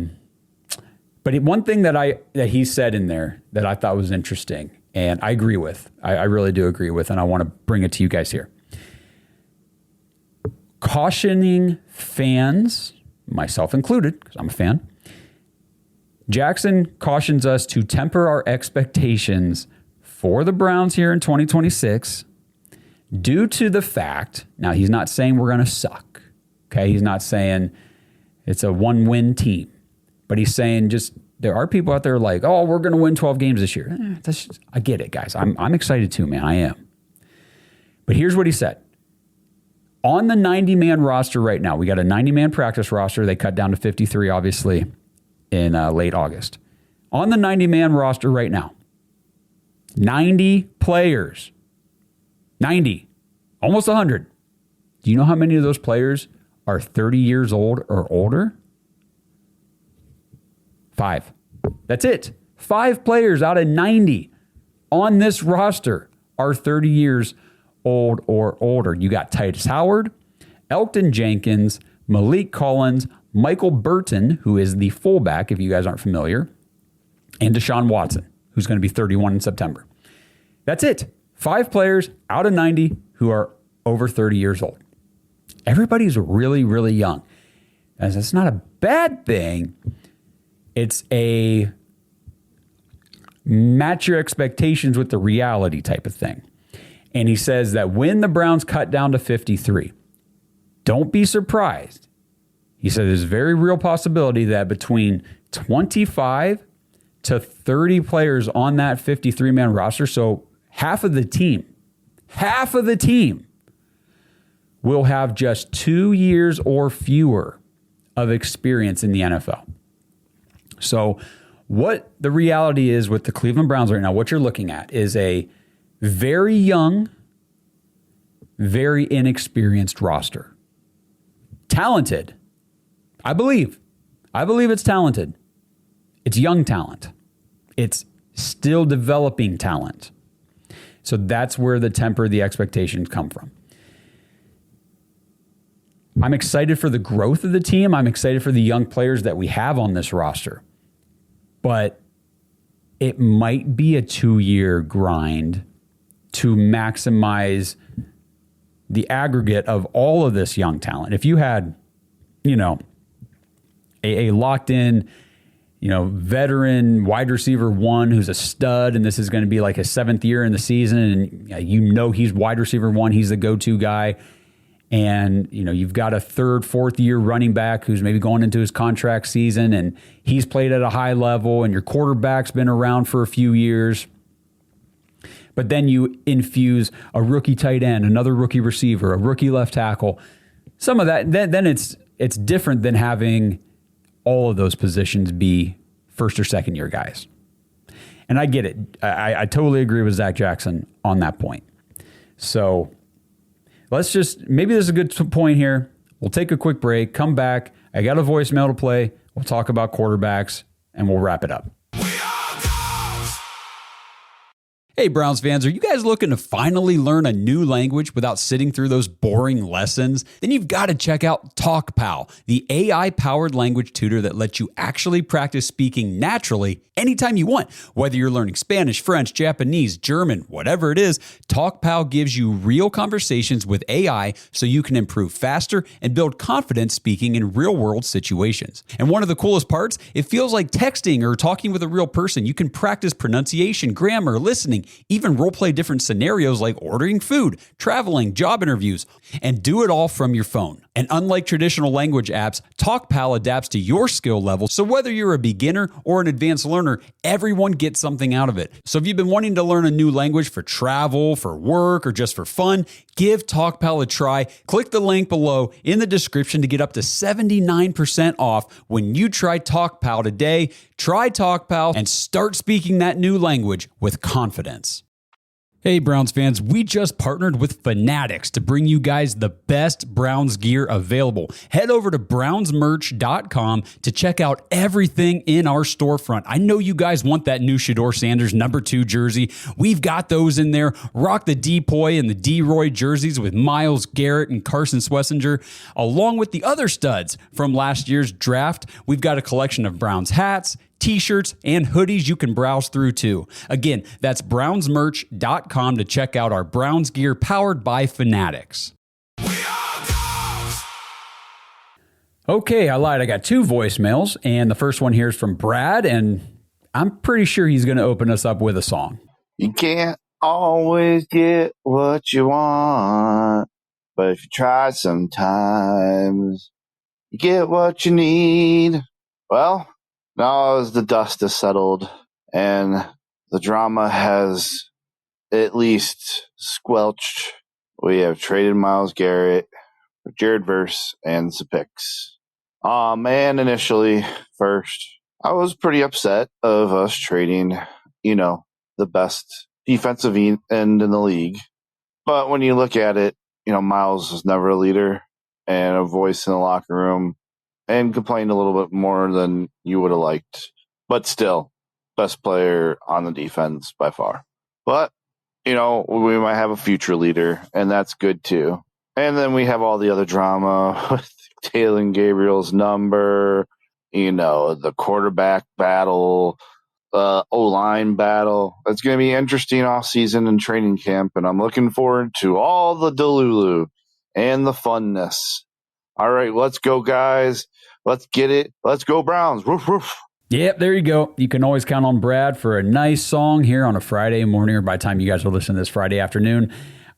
one thing that he said in there that I thought was interesting, and I agree with, I really do agree with, and I want to bring it to you guys here. Cautioning fans, myself included, because I'm a fan, Jackson cautions us to temper our expectations for the Browns here in 2026 due to the fact, now he's not saying we're going to suck, okay? He's not saying it's a one-win team, but he's saying just there are people out there like, oh, we're going to win 12 games this year. I get it, guys. I'm excited too, man. I am. But here's what he said. On the 90-man roster right now, we got a 90-man practice roster. They cut down to 53, obviously, in late August. On the 90-man roster right now, 90 players. 90. Almost 100. Do you know how many of those players are 30 years old or older? 5. That's it. 5 players out of 90 on this roster are 30 years old or older. You got Titus Howard, Elkton Jenkins, Malik Collins, Michael Burton, who is the fullback, if you guys aren't familiar, and Deshaun Watson, who's going to be 31 in September. That's it. 5 players out of 90 who are over 30 years old. Everybody's really, really young. And it's not a bad thing. It's a match your expectations with the reality type of thing. And he says that when the Browns cut down to 53, don't be surprised. He said there's a very real possibility that between 25 to 30 players on that 53-man roster, so half of the team will have just 2 years or fewer of experience in the NFL. So what the reality is with the Cleveland Browns right now, what you're looking at is a very young very inexperienced roster. Talented. I believe it's talented. It's young talent. It's still developing talent. So that's where the temper, the expectations come from. I'm excited for the growth of the team. I'm excited for the young players that we have on this roster. But it might be a 2-year grind to maximize the aggregate of all of this young talent. If you had, a locked in, veteran wide receiver 1 who's a stud, and this is going to be like his 7th year in the season, and he's wide receiver 1, he's the go-to guy. And, you've got a 3rd, 4th year running back who's maybe going into his contract season and he's played at a high level and your quarterback's been around for a few years. But then you infuse a rookie tight end, another rookie receiver, a rookie left tackle. Some of that, then it's different than having all of those positions be 1st or 2nd year guys. And I get it. I totally agree with Zach Jackson on that point. So maybe this is a good point here. We'll take a quick break, come back. I got a voicemail to play. We'll talk about quarterbacks, and we'll wrap it up. Hey, Browns fans, are you guys looking to finally learn a new language without sitting through those boring lessons? Then you've got to check out TalkPal, the AI-powered language tutor that lets you actually practice speaking naturally anytime you want. Whether you're learning Spanish, French, Japanese, German, whatever it is, TalkPal gives you real conversations with AI so you can improve faster and build confidence speaking in real-world situations. And one of the coolest parts, it feels like texting or talking with a real person. You can practice pronunciation, grammar, listening, even role play different scenarios like ordering food, traveling, job interviews, and do it all from your phone. And unlike traditional language apps, TalkPal adapts to your skill level. So whether you're a beginner or an advanced learner, everyone gets something out of it. So if you've been wanting to learn a new language for travel, for work, or just for fun, give TalkPal a try. Click the link below in the description to get up to 79% off when you try TalkPal today. Try TalkPal and start speaking that new language with confidence. Hey, Browns fans, we just partnered with Fanatics to bring you guys the best Browns gear available. Head over to brownsmerch.com to check out everything in our storefront. I know you guys want that new Shedeur Sanders number 2 jersey. We've got those in there. Rock the Depoy and the D-Roy jerseys with Myles Garrett and Carson Swessinger, along with the other studs from last year's draft. We've got a collection of Browns hats, T-shirts, and hoodies you can browse through too. Again, that's brownsmerch.com to check out our Browns gear powered by Fanatics. Okay, I lied. I got 2 voicemails, and the first one here is from Brad, and I'm pretty sure he's going to open us up with a song. You can't always get what you want, but if you try sometimes, you get what you need. Well, now as the dust has settled and the drama has at least squelched, we have traded Myles Garrett for Jared Verse and some picks. Man, initially, first, I was pretty upset of us trading, the best defensive end in the league. But when you look at it, Myles was never a leader and a voice in the locker room, and complained a little bit more than you would have liked. But still, best player on the defense by far. But, we might have a future leader, and that's good too. And then we have all the other drama with Taylor Gabriel's number, the quarterback battle, O-line battle. It's going to be interesting offseason and training camp, and I'm looking forward to all the delulu and the funness. All right, let's go, guys. Let's get it. Let's go, Browns. Woof, woof. Yep, there you go. You can always count on Brad for a nice song here on a Friday morning, or by the time you guys will listen to this Friday afternoon.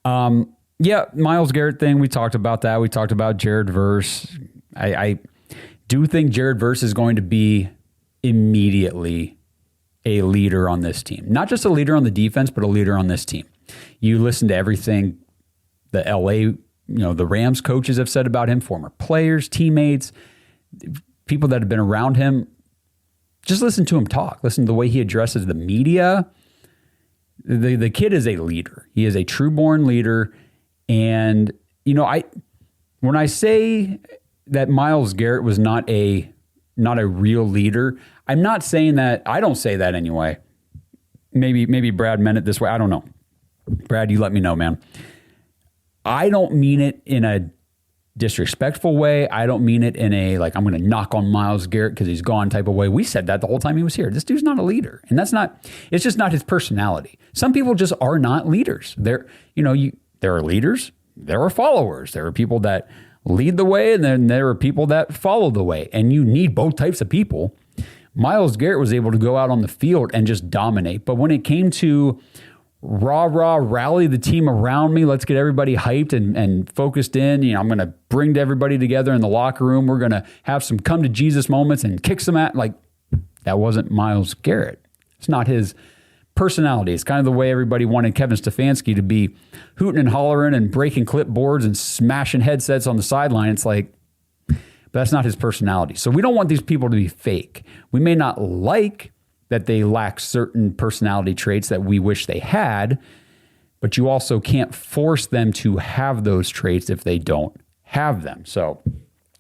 Myles Garrett thing, we talked about that. We talked about Jared Verse. I do think Jared Verse is going to be immediately a leader on this team. Not just a leader on the defense, but a leader on this team. You listen to everything the the Rams coaches have said about him, former players, teammates, people that have been around him. Just listen to him talk. Listen to the way he addresses the media. The kid is a leader. He is a true-born leader, And, when I say that Myles Garrett was not a real leader, I'm not saying that. I don't say that anyway. Maybe Brad meant it this way. I don't know. Brad, you let me know, man. I don't mean it in a disrespectful way. I don't mean it in a, like, I'm going to knock on Myles Garrett because he's gone type of way. We said that the whole time he was here. This dude's not a leader. And it's just not his personality. Some people just are not leaders. There are leaders. There are followers. There are people that lead the way, and then there are people that follow the way. And you need both types of people. Myles Garrett was able to go out on the field and just dominate. But when it came to rally the team around me, let's get everybody hyped and focused in, I'm going to bring everybody together in the locker room. We're going to have some come to Jesus moments and kick some at, like, that wasn't Myles Garrett. It's not his personality. It's kind of the way everybody wanted Kevin Stefanski to be, hooting and hollering and breaking clipboards and smashing headsets on the sideline. It's like, but that's not his personality. So we don't want these people to be fake. We may not like that they lack certain personality traits that we wish they had, but you also can't force them to have those traits if they don't have them. So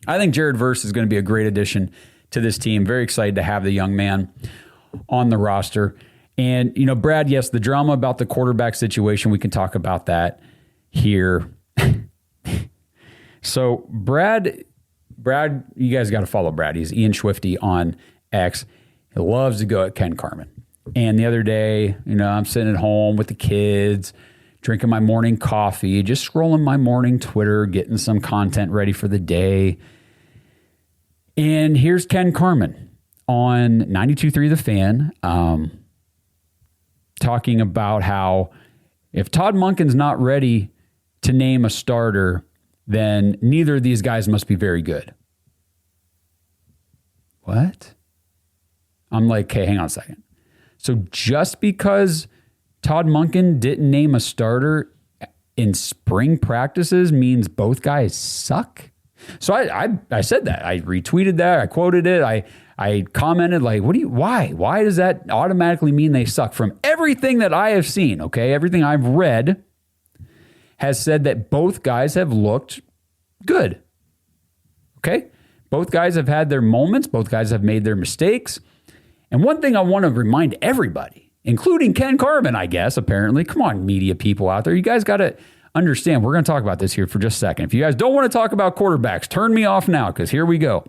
I think Jared Verse is going to be a great addition to this team. Very excited to have the young man on the roster. And, Brad, yes, the drama about the quarterback situation, we can talk about that here. So Brad, you guys got to follow Brad. He's Ian Schwifty on X. He loves to go at Ken Carman. And the other day, I'm sitting at home with the kids, drinking my morning coffee, just scrolling my morning Twitter, getting some content ready for the day. And here's Ken Carman on 92.3 The Fan, talking about how if Todd Monken's not ready to name a starter, then neither of these guys must be very good. What? I'm like, hey, hang on a second. So just because Todd Monken didn't name a starter in spring practices means both guys suck? So I said that. I retweeted that. I quoted it. I commented, like, why? Why does that automatically mean they suck? From everything that I have seen, okay, everything I've read has said that both guys have looked good. Okay? Both guys have had their moments. Both guys have made their mistakes. And one thing I want to remind everybody, including Ken Carman, I guess, apparently, come on, media people out there, you guys got to understand, we're going to talk about this here for just a second. If you guys don't want to talk about quarterbacks, turn me off now, because here we go.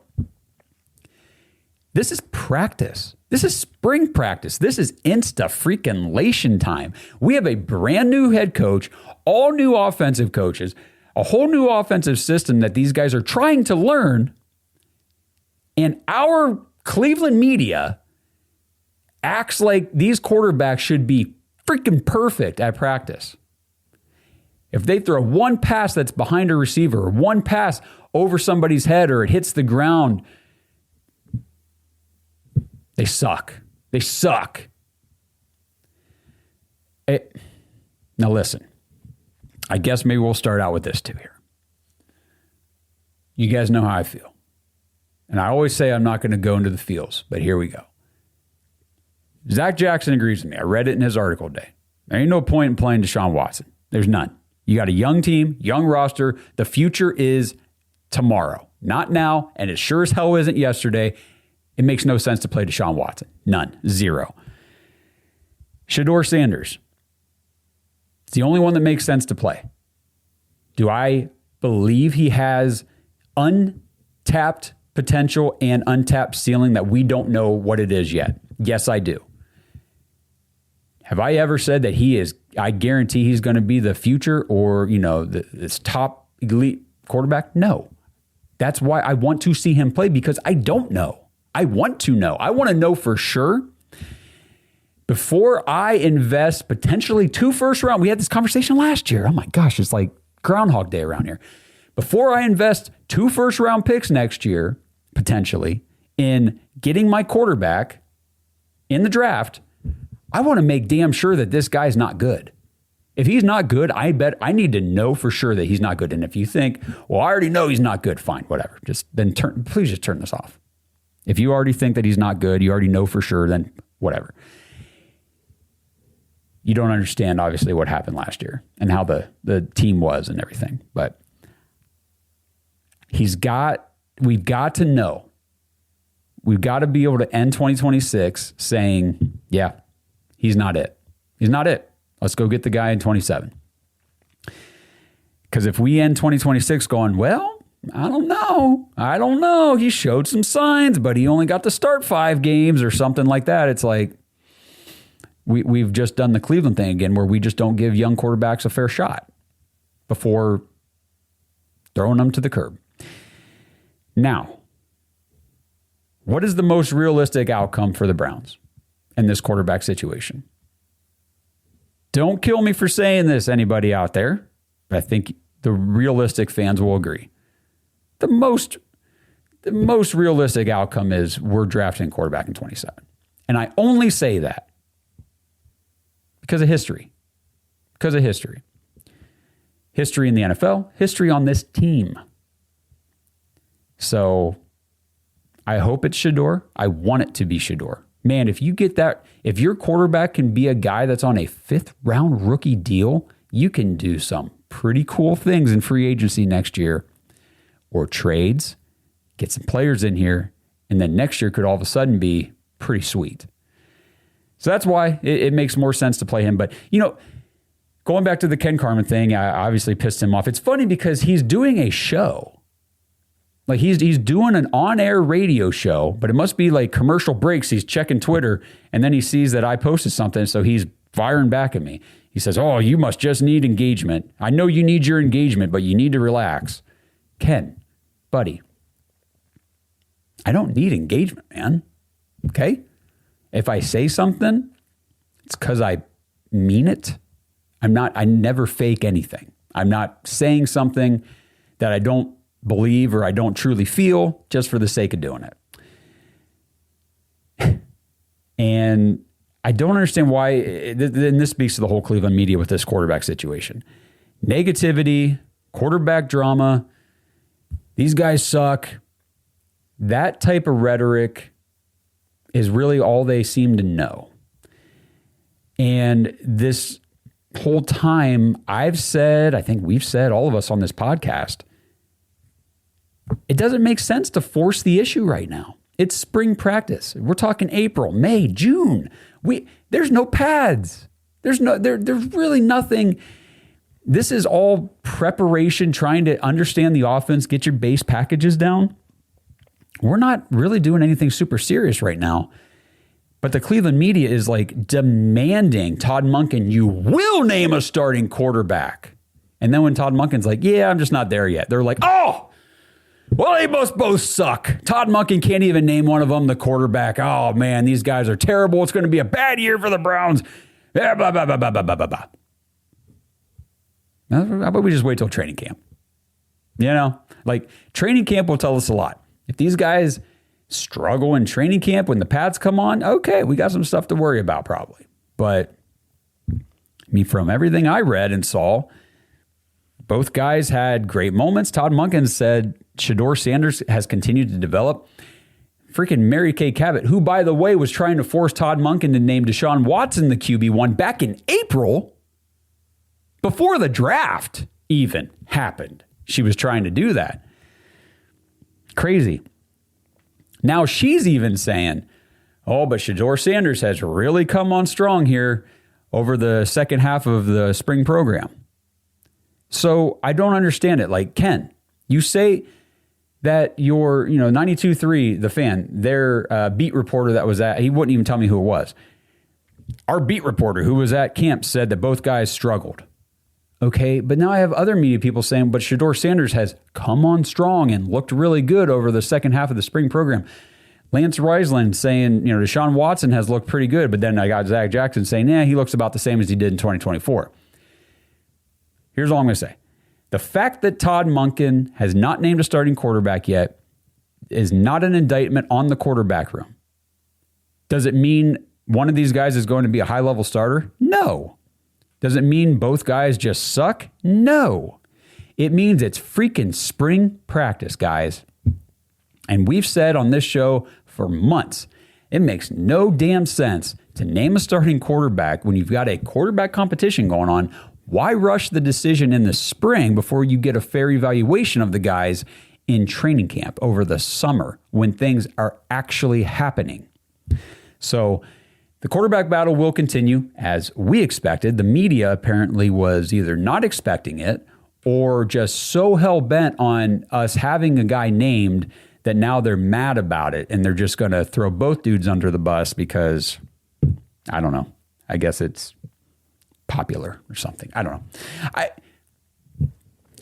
This is practice. This is spring practice. This is insta-freaking-lation time. We have a brand new head coach, all new offensive coaches, a whole new offensive system that these guys are trying to learn. And our Cleveland media acts like these quarterbacks should be freaking perfect at practice. If they throw one pass that's behind a receiver, or one pass over somebody's head, or it hits the ground, they suck. They suck. Now listen, I guess maybe we'll start out with this too here. You guys know how I feel. And I always say I'm not going to go into the feels, but here we go. Zach Jackson agrees with me. I read it in his article today. There ain't no point in playing Deshaun Watson. There's none. You got a young team, young roster. The future is tomorrow, not now, and it sure as hell isn't yesterday. It makes no sense to play Deshaun Watson. None. Zero. Shedeur Sanders. It's the only one that makes sense to play. Do I believe he has untapped potential and untapped ceiling that we don't know what it is yet? Yes, I do. Have I ever said that I guarantee he's going to be the future or, this top elite quarterback? No. That's why I want to see him play, because I don't know. I want to know. I want to know for sure before I invest potentially 2 first round. We had this conversation last year. Oh my gosh, it's like Groundhog Day around here. Before I invest 2 first round picks next year, potentially, in getting my quarterback in the draft, I want to make damn sure that this guy's not good. If he's not good, I need to know for sure that he's not good. And if you think, well, I already know he's not good, fine, whatever. Please just turn this off. If you already think that he's not good, you already know for sure, then whatever. you don't understand, obviously, what happened last year and how the team was and everything. But we've got to know. We've got to be able to end 2026 saying, yeah, he's not it. He's not it. Let's go get the guy in 27. Because if we end 2026 going, well, I don't know. He showed some signs, but he only got to start 5 games or something like that. It's like we've just done the Cleveland thing again where we just don't give young quarterbacks a fair shot before throwing them to the curb. Now, what is the most realistic outcome for the Browns in this quarterback situation? Don't kill me for saying this, anybody out there. But I think the realistic fans will agree. The most realistic outcome is we're drafting a quarterback in 27. And I only say that because of history. Because of history. History in the NFL, history on this team. So I hope it's Shedeur. I want it to be Shedeur. Man, if you get that, if your quarterback can be a guy that's on a 5th round rookie deal, you can do some pretty cool things in free agency next year or trades, get some players in here, and then next year could all of a sudden be pretty sweet. So that's why it makes more sense to play him. But, going back to the Ken Carman thing, I obviously pissed him off. It's funny because he's doing a show. Like he's doing an on-air radio show, but it must be like commercial breaks. He's checking Twitter, and then he sees that I posted something, so he's firing back at me. He says, oh, you must just need engagement. I know you need your engagement, but you need to relax. Ken, buddy, I don't need engagement, man. Okay? If I say something, it's because I mean it. I never fake anything. I'm not saying something that I don't believe or I don't truly feel just for the sake of doing it. And I don't understand why, and this speaks to the whole Cleveland media with this quarterback situation. Negativity, quarterback drama, these guys suck. That type of rhetoric is really all they seem to know. And this whole time I've said, I think we've said, all of us on this podcast, it doesn't make sense to force the issue right now. It's spring practice. We're talking April, May, June. There's no pads. There's really nothing. This is all preparation, trying to understand the offense, get your base packages down. We're not really doing anything super serious right now. But the Cleveland media is like demanding, Todd Monken, you will name a starting quarterback. And then when Todd Monken's like, yeah, I'm just not there yet. They're like, oh, well, they must both suck. Todd Monken can't even name one of them the quarterback. Oh, man, these guys are terrible. It's going to be a bad year for the Browns. Blah, blah, blah, blah, blah, blah, blah, blah. How about we just wait till training camp? Like training camp will tell us a lot. If these guys struggle in training camp when the pads come on, okay, we got some stuff to worry about probably. But from everything I read and saw, both guys had great moments. Todd Monken said Shedeur Sanders has continued to develop. Freaking Mary Kay Cabot, who, by the way, was trying to force Todd Monken to name Deshaun Watson the QB1 back in April, before the draft even happened. She was trying to do that. Crazy. Now she's even saying, oh, but Shedeur Sanders has really come on strong here over the second half of the spring program. So I don't understand it. Like, Ken, you say that your, 92.3, the fan, their beat reporter that was he wouldn't even tell me who it was. Our beat reporter who was at camp said that both guys struggled. Okay, but now I have other media people saying, but Shedeur Sanders has come on strong and looked really good over the second half of the spring program. Lance Reisland saying, Deshaun Watson has looked pretty good, but then I got Zach Jackson saying, he looks about the same as he did in 2024. Here's all I'm going to say. The fact that Todd Monken has not named a starting quarterback yet is not an indictment on the quarterback room. Does it mean one of these guys is going to be a high-level starter? No. Does it mean both guys just suck? No. It means it's freaking spring practice, guys. And we've said on this show for months, it makes no damn sense to name a starting quarterback when you've got a quarterback competition going on. Why rush the decision in the spring before you get a fair evaluation of the guys in training camp over the summer when things are actually happening? So the quarterback battle will continue as we expected. The media apparently was either not expecting it or just so hell-bent on us having a guy named that now they're mad about it and they're just going to throw both dudes under the bus because, I don't know, I guess it's popular or something. I don't know.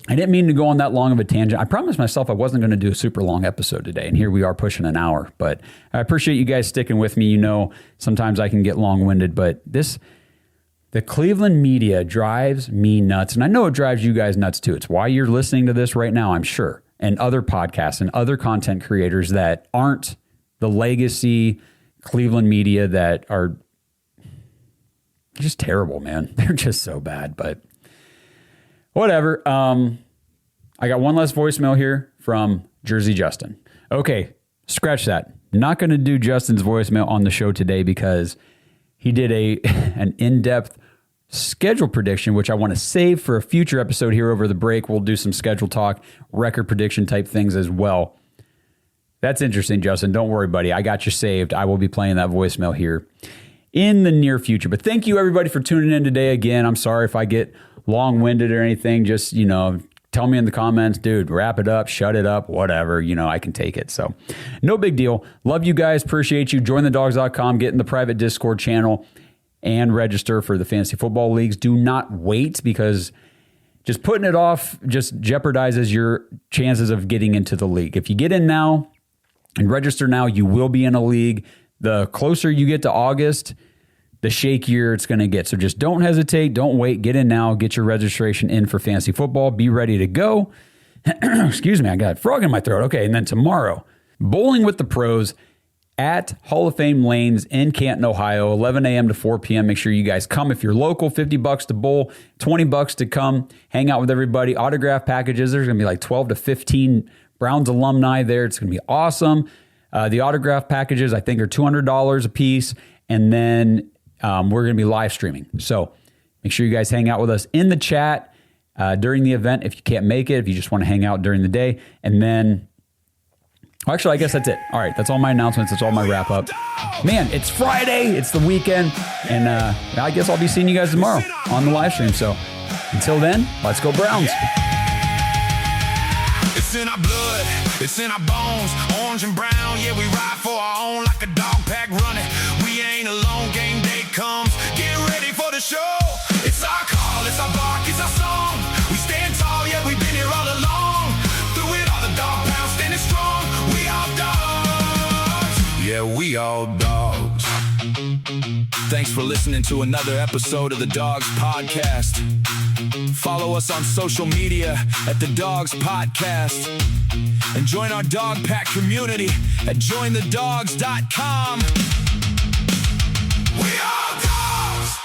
I didn't mean to go on that long of a tangent. I promised myself I wasn't going to do a super long episode today, and here we are pushing an hour. But I appreciate you guys sticking with me. You know, sometimes I can get long-winded, but the Cleveland media drives me nuts, and I know it drives you guys nuts too. It's why you're listening to this right now, I'm sure, and other podcasts and other content creators that aren't the legacy Cleveland media that are just terrible, man. They're just so bad, but whatever. I got one last voicemail here from Jersey Justin. Okay, scratch that. Not going to do Justin's voicemail on the show today because he did an in-depth schedule prediction, which I want to save for a future episode here over the break. We'll do some schedule talk, record prediction type things as well. That's interesting, Justin. Don't worry, buddy. I got you saved. I will be playing that voicemail here in the near future. But thank you, everybody, for tuning in today again. I'm sorry if I get long-winded or anything. Just, tell me in the comments, dude, wrap it up, shut it up, whatever. I can take it. So no big deal. Love you guys. Appreciate you. Join thedogs.com, get in the private Discord channel, and register for the fantasy football leagues. Do not wait because just putting it off just jeopardizes your chances of getting into the league. If you get in now and register now, you will be in a league. The closer you get to August, the shakier it's going to get. So just don't hesitate. Don't wait. Get in now. Get your registration in for fantasy football. Be ready to go. Excuse me. I got a frog in my throat. Okay. And then tomorrow, Bowling with the Pros at Hall of Fame Lanes in Canton, Ohio, 11 a.m. to 4 p.m. Make sure you guys come. If you're local, $50 to bowl, $20 to come, hang out with everybody. Autograph packages. There's going to be like 12 to 15 Browns alumni there. It's going to be awesome. The autograph packages, I think, are $200 a piece. And then we're going to be live streaming. So make sure you guys hang out with us in the chat during the event if you can't make it, if you just want to hang out during the day. And then, actually, I guess that's it. All right, that's all my announcements. That's all my wrap up. Man, it's Friday. It's the weekend. And I guess I'll be seeing you guys tomorrow on the live stream. So until then, let's go Browns. It's in our blood, it's in our bones, orange and brown, yeah, we ride for our own like a dog pack running. We ain't alone, game day comes, get ready for the show. It's our call, it's our bark, it's our song. We stand tall, yeah, we've been here all along. Through it all, the dog pound standing strong. We all dogs, yeah, we all dogs. Thanks for listening to another episode of the Dogs Podcast. Follow us on social media at the Dogs Podcast and join our dog pack community at jointhedogs.com. We are dogs!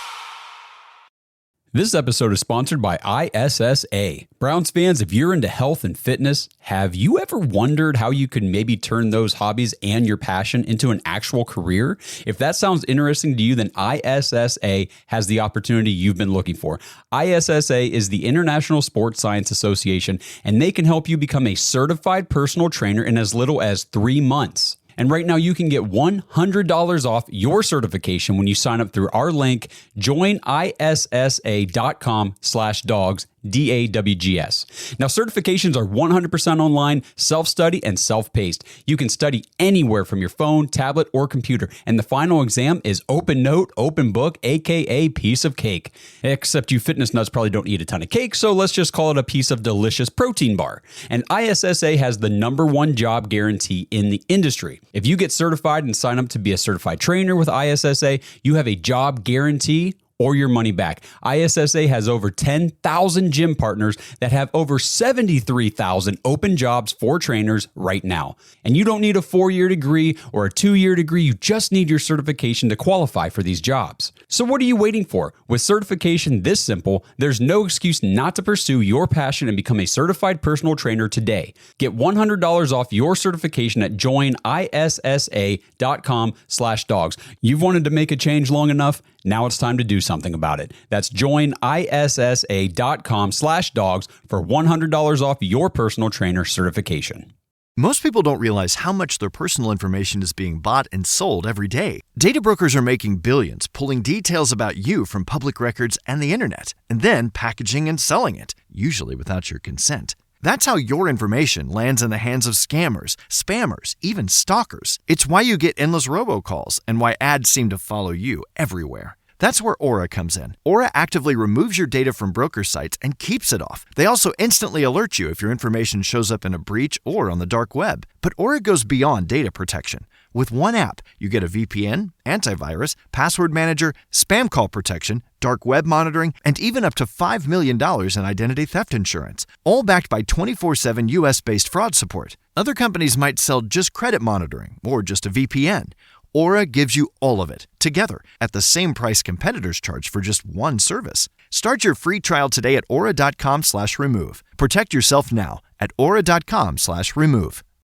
This episode is sponsored by ISSA. Browns fans, if you're into health and fitness, have you ever wondered how you could maybe turn those hobbies and your passion into an actual career? If that sounds interesting to you, then ISSA has the opportunity you've been looking for. ISSA is the International Sports Science Association, and they can help you become a certified personal trainer in as little as 3 months. And right now you can get $100 off your certification when you sign up through our link, joinissa.com/dogs, DAWGS. Now, certifications are 100% online, self-study, and self-paced. You can study anywhere from your phone, tablet, or computer. And the final exam is open note, open book, aka piece of cake. Except you fitness nuts probably don't eat a ton of cake, so let's just call it a piece of delicious protein bar. And ISSA has the #1 job guarantee in the industry. If you get certified and sign up to be a certified trainer with ISSA, you have a job guarantee or your money back. ISSA has over 10,000 gym partners that have over 73,000 open jobs for trainers right now. And you don't need a 4-year degree or a 2-year degree. You just need your certification to qualify for these jobs. So what are you waiting for? With certification this simple, there's no excuse not to pursue your passion and become a certified personal trainer today. Get $100 off your certification at joinissa.com/dogs. You've wanted to make a change long enough. Now it's time to do something about it. That's joinissa.com/dogs for $100 off your personal trainer certification. Most people don't realize how much their personal information is being bought and sold every day. Data brokers are making billions, pulling details about you from public records and the internet, and then packaging and selling it, usually without your consent. That's how your information lands in the hands of scammers, spammers, even stalkers. It's why you get endless robocalls and why ads seem to follow you everywhere. That's where Aura comes in. Aura actively removes your data from broker sites and keeps it off. They also instantly alert you if your information shows up in a breach or on the dark web. But Aura goes beyond data protection. With one app, you get a VPN, antivirus, password manager, spam call protection, dark web monitoring, and even up to $5 million in identity theft insurance, all backed by 24/7 US-based fraud support. Other companies might sell just credit monitoring or just a VPN. Aura gives you all of it, together, at the same price competitors charge for just one service. Start your free trial today at aura.com/remove. Protect yourself now at aura.com/remove.